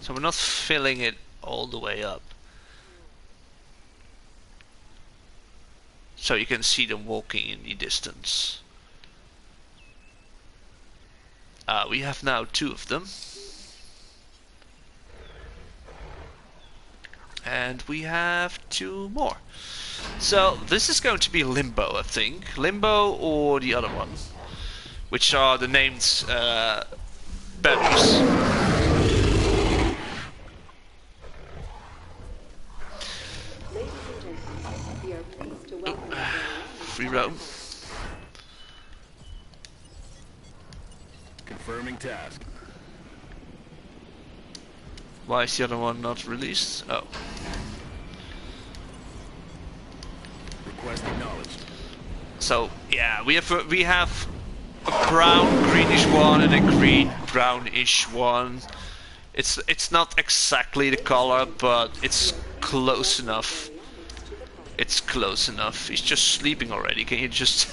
A: So we're not filling it all the way up. So you can see them walking in the distance. We have now 2 of them. And we have 2 more. So this is going to be Limbo, I think. Limbo or the other one. Which are the named batteries. Free roam.
B: Confirming task.
A: Why is the other one not released? Oh.
B: Request acknowledged.
A: So yeah, we have a brown greenish one and a green brownish one. It's not exactly the color, but it's close enough. It's close enough. He's just sleeping already. Can you just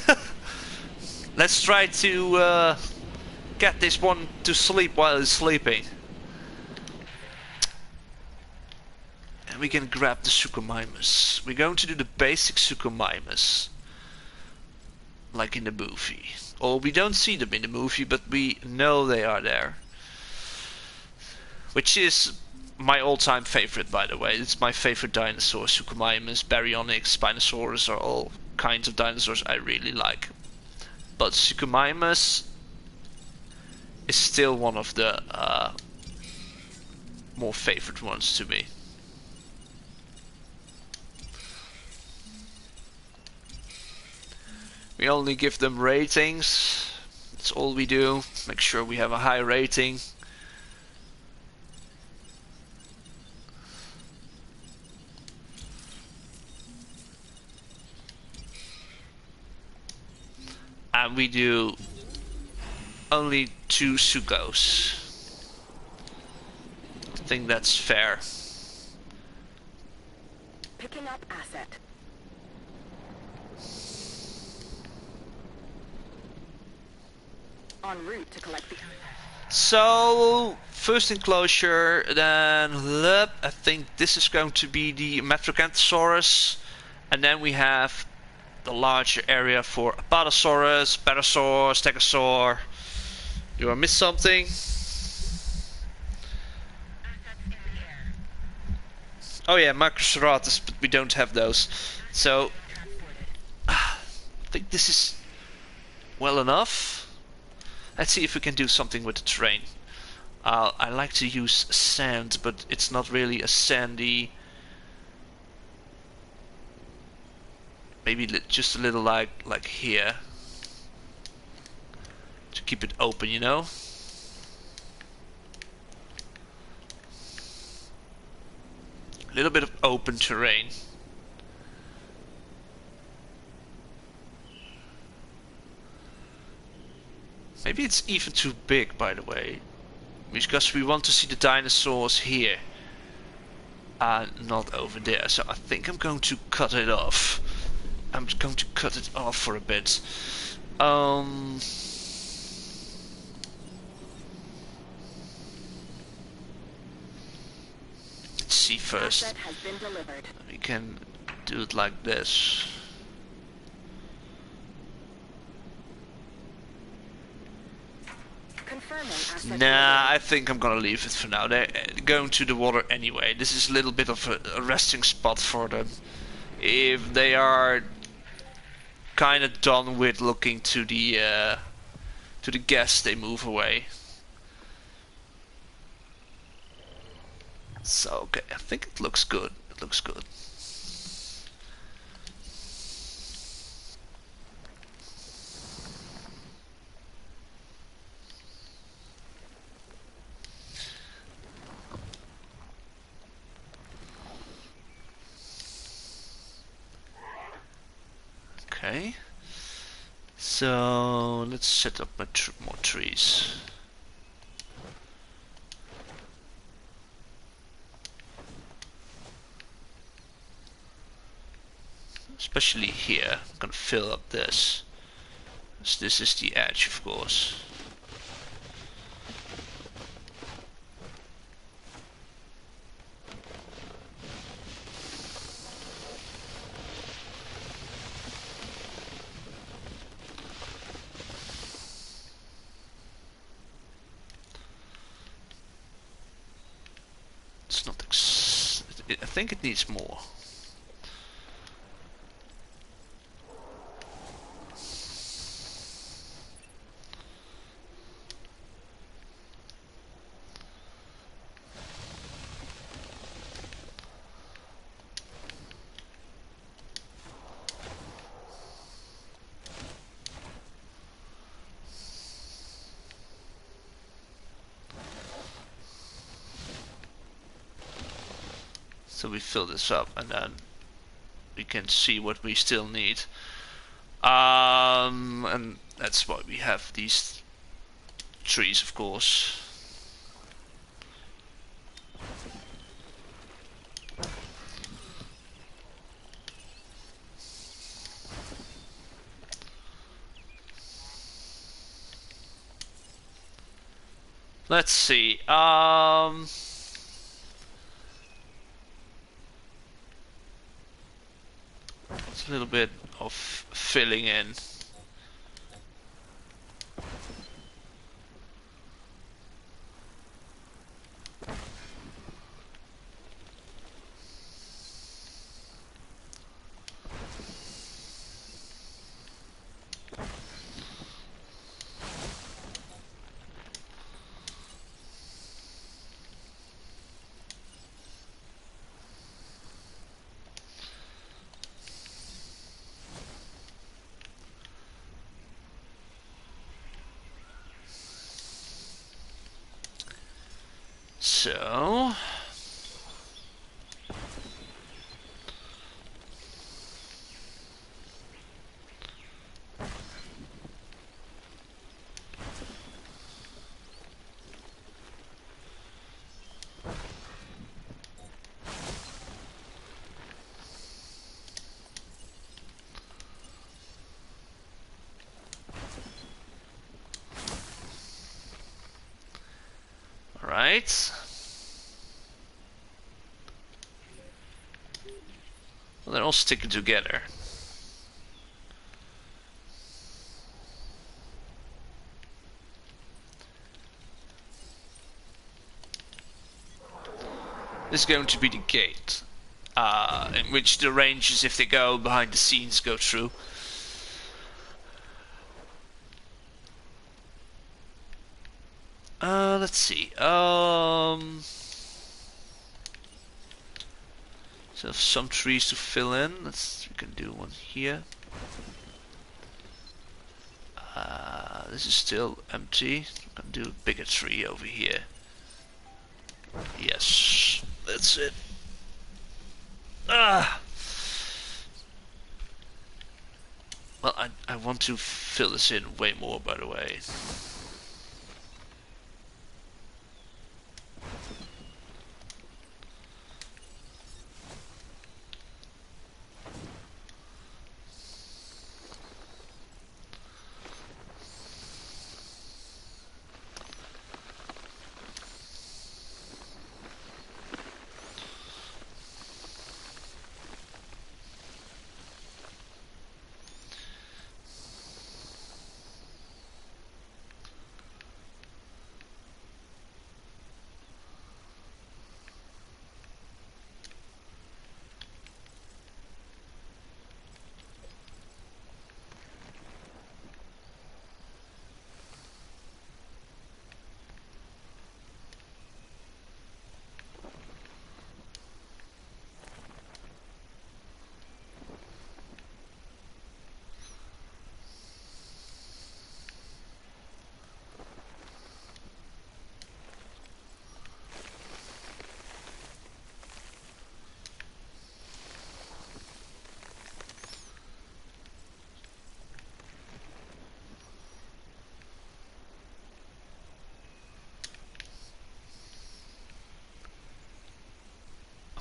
A: let's try to get this one to sleep while he's sleeping. And we can grab the Suchomimus. We're going to do the basic Suchomimus, like in the movie. Or we don't see them in the movie, but we know they are there. which is my all-time favorite, by the way. It's my favorite dinosaur. Suchomimus, Baryonyx, Spinosaurus are all kinds of dinosaurs I really like. But Suchomimus is still one of the more favorite ones to me. We only give them ratings. That's all we do. Make sure we have a high rating. And we do only 2 Sukos. I think that's fair.
C: Picking up asset. En route to collect the...
A: So, first enclosure, then I think this is going to be the Metrocanthosaurus, and then we have the larger area for Apatosaurus, Pterosaur, Stegosaur. Do I miss something? Oh yeah, Microceratus, but we don't have those. So, I think this is well enough. Let's see if we can do something with the terrain. I like to use sand, but it's not really a sandy. Maybe just a little like here, to keep it open, you know. A little bit of open terrain. Maybe it's even too big, by the way, because we want to see the dinosaurs here and not over there. So I think I'm going to cut it off. I'm going to cut it off for a bit. Let's see first.
C: Asset has been delivered.
A: We can do it like this.
C: Confirming asset
A: Nah, I think I'm gonna leave it for now. They're going to the water anyway. This is a little bit of a resting spot for them. If they are kind of done with looking to the guests, they move away. So okay, I think it looks good. It looks good. Okay, so let's set up more trees. Especially here, I'm gonna fill up this. So this is the edge, of course. It's not I think it needs more. So we fill this up and then we can see what we still need. And that's why we have these trees, of course. Let's see. It's a little bit of filling in. So... Alright. Well, they're all sticking together. This is going to be the gate, in which the rangers, if they go behind the scenes, go through. Let's see. So some trees to fill in. We can do one here. This is still empty. We can do a bigger tree over here. Yes, that's it. Ah. Well, I want to fill this in way more, by the way.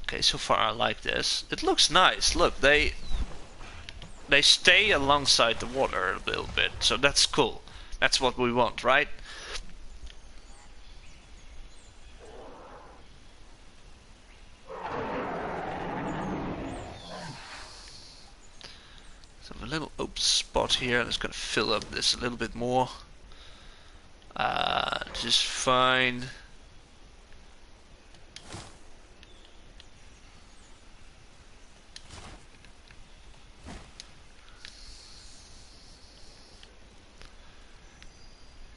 A: Okay, so far I like this. It looks nice. Look, they stay alongside the water a little bit, so that's cool. That's what we want, right? So a little open spot here. I'm just gonna fill up this a little bit more. Just fine.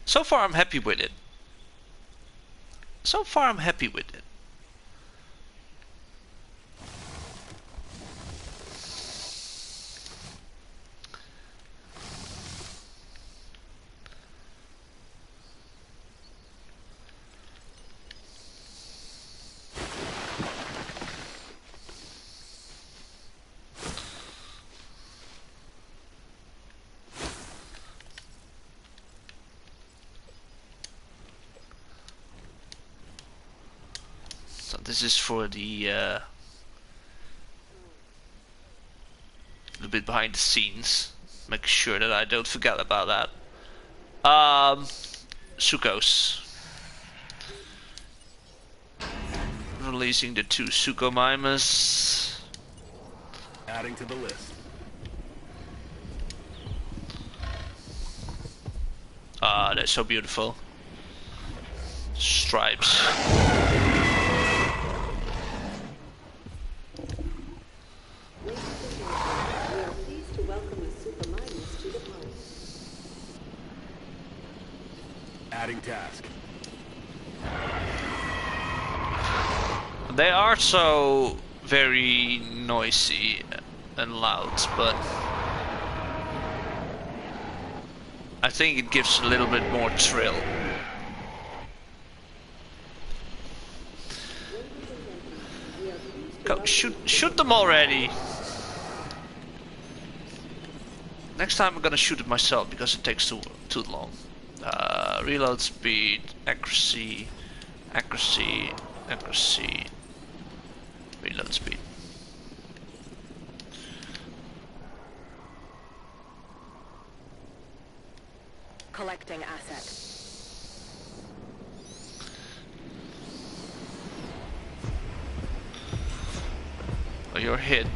A: So far I'm happy with it. So far I'm happy with it. So this is for the bit behind the scenes. Make sure that I don't forget about that. Sucos. Releasing the 2 Suchomimus.
B: Adding to the list.
A: Ah, they're so beautiful. Stripes.
B: Adding task.
A: They are so very noisy and loud, but I think it gives a little bit more thrill. Go, shoot them already. Next time I'm gonna shoot it myself because it takes too long. Reload speed, accuracy, accuracy, accuracy, reload speed.
C: Collecting asset.
A: Oh, you're hit.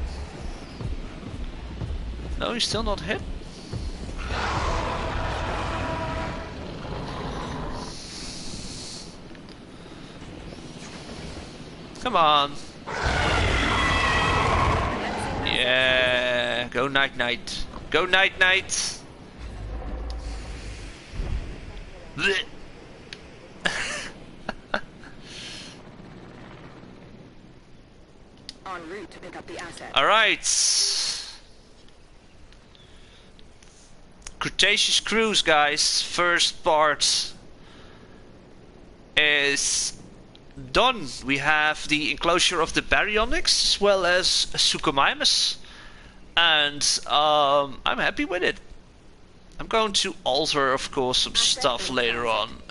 A: No, he's still not hit. Come on. Yeah, go night night. Go night night. Blech.
C: En route to pick up the asset.
A: All right. Cretaceous Cruise, guys. First part is done. We have the enclosure of the baryonyx as well as Suchomimus, and I'm happy with it. I'm going to alter, of course, some stuff later on.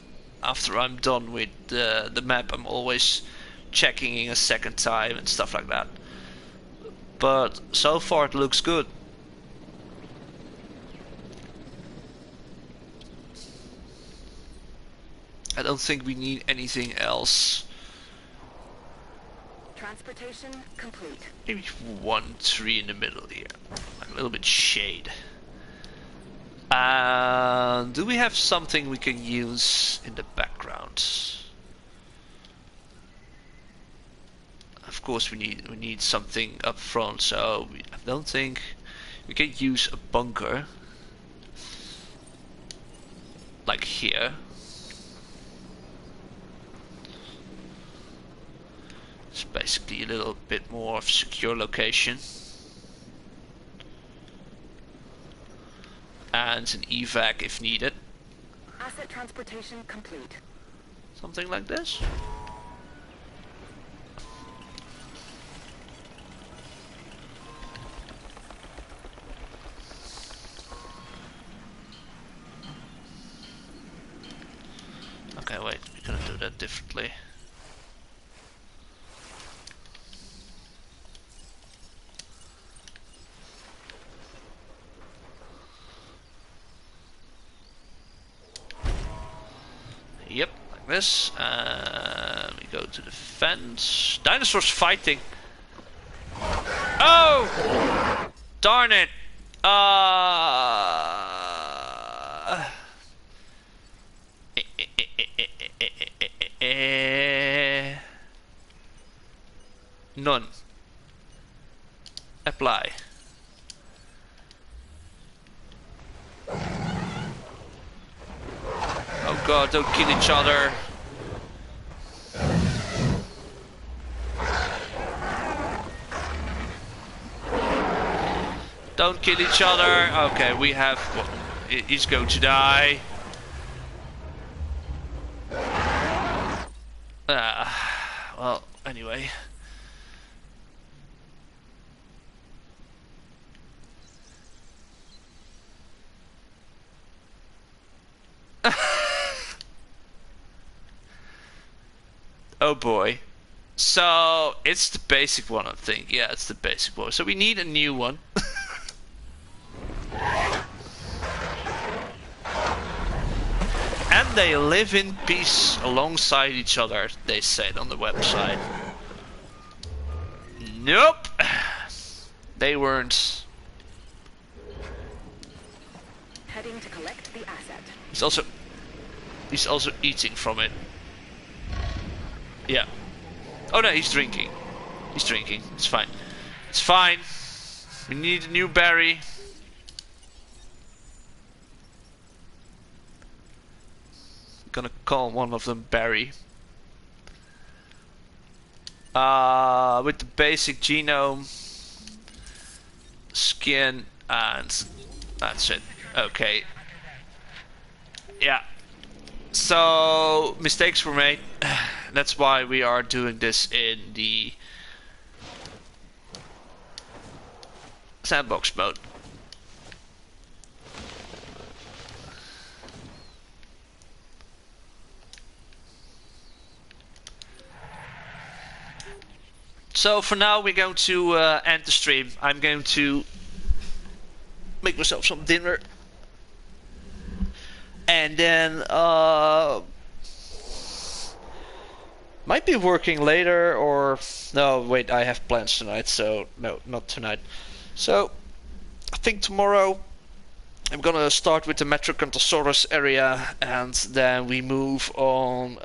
A: After I'm done with the map, I'm always checking a second time and stuff like that. But so far it looks good. I don't think we need anything else.
C: Transportation complete.
A: Maybe one tree in the middle here. Like a little bit shade. Do we have something we can use in the background? Of course we need something up front, so I don't think we can use a bunker like here. It's basically a little bit more of a secure location. And an evac if needed.
C: Asset transportation complete.
A: Something like this. Okay, wait, we're gonna do that differently. Yep, like this. We go to the fence. Dinosaurs fighting. Oh! Darn it! None. Apply. Oh god, don't kill each other. Don't kill each other. Okay, we have... Well, he's going to die. Well, anyway. Oh boy. So, it's the basic one, I think. Yeah, it's the basic one. So we need a new one. And they live in peace alongside each other, they said on the website. Nope. They weren't.
C: Heading to collect the asset.
A: He's also eating from it. Yeah. Oh no, he's drinking. He's drinking. It's fine. It's fine. We need a new berry. Gonna call one of them Barry. With the basic genome, skin, and that's it. Okay. Yeah. So mistakes were made. That's why we are doing this in the Sandbox mode. So for now we're going to end the stream. I'm going to make myself some dinner. And then might be working later, or no, wait, I have plans tonight, so no, not tonight. So I think tomorrow I'm gonna start with the Cretaceous area, and then we move on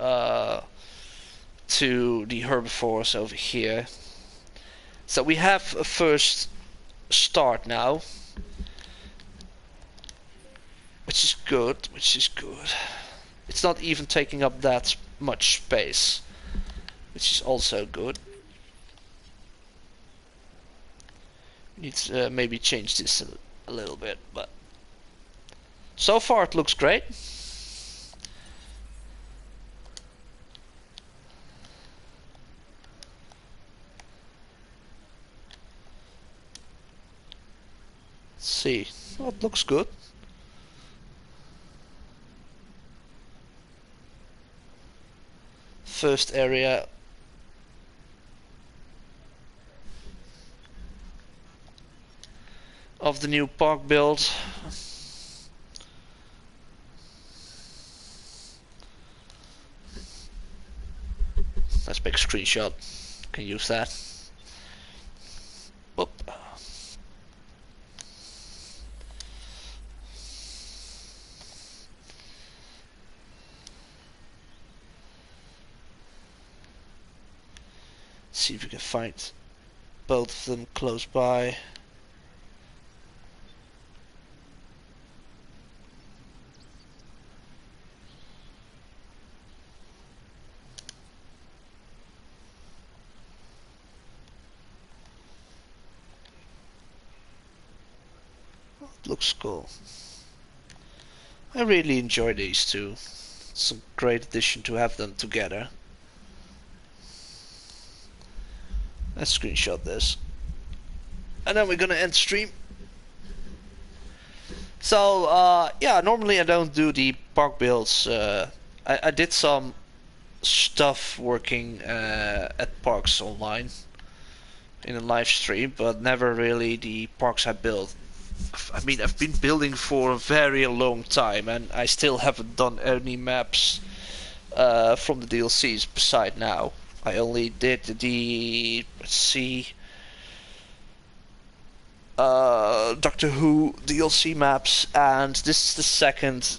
A: to the herbivores over here. So we have a first start now, which is good. It's not even taking up that much space, which is also good. Need to maybe change this a little bit, but so far it looks great. Let's see, well, it looks good. First area of the new park build. Let's make a screenshot. Can use that. Oop. See if we can find both of them close by. Looks cool. I really enjoy these two. It's a great addition to have them together. Let's screenshot this. And then we're gonna end stream. So, yeah, normally I don't do the park builds. I did some stuff working at parks online in a live stream, but never really the parks I built. I mean, I've been building for a very long time, and I still haven't done any maps from the DLCs beside now. I only did the, let's see, Doctor Who DLC maps, and this is the second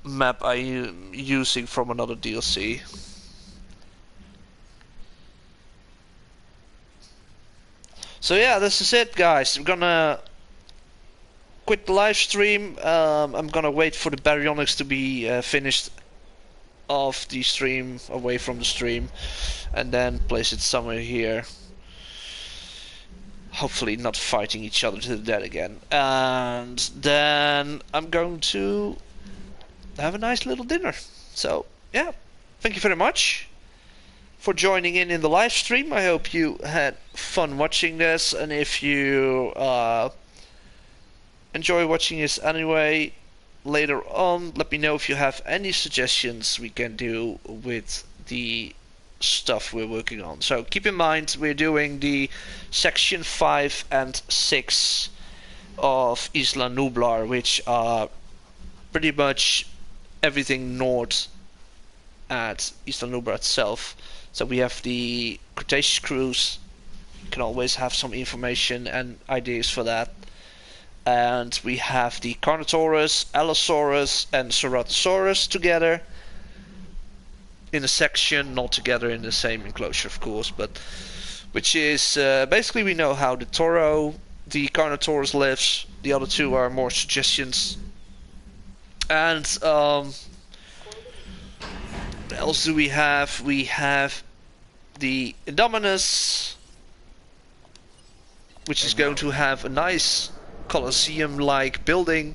A: map I'm using from another DLC. So yeah, this is it, guys. I'm gonna quit the live stream. I'm gonna wait for the baryonyx to be finished off the stream, away from the stream, and then place it somewhere here. Hopefully not fighting each other to the death again. And then I'm going to have a nice little dinner. So yeah, thank you very much for joining in the live stream. I hope you had fun watching this, and if you enjoy watching this anyway, later on, let me know if you have any suggestions we can do with the stuff we're working on. So keep in mind, we're doing the section 5 and 6 of Isla Nublar, which are pretty much everything north at Isla Nublar itself. So we have the Cretaceous Cruis. You can always have some information and ideas for that. And we have the Carnotaurus, Allosaurus, and Ceratosaurus together in a section, not together in the same enclosure, of course, but which is basically we know how the Carnotaurus lives. The other two are more suggestions. And what else do we have? We have the Indominus, which is going to have a nice Colosseum-like building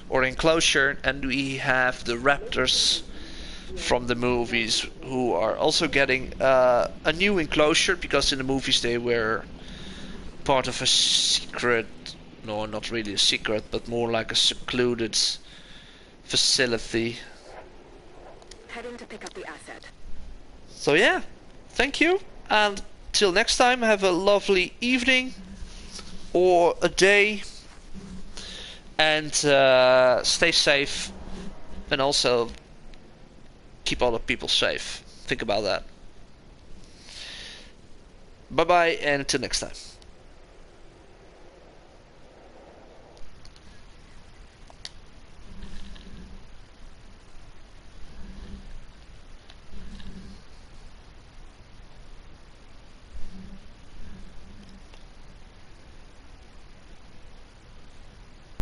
A: or enclosure, and we have the raptors from the movies, who are also getting a new enclosure, because in the movies they were part of a secret no, not really a secret, but more like a secluded facility.
C: Heading to pick up the asset.
A: So yeah, thank you, and till next time, have a lovely evening or a day, and stay safe, and also keep other people safe. Think about that. Bye bye, and until next time.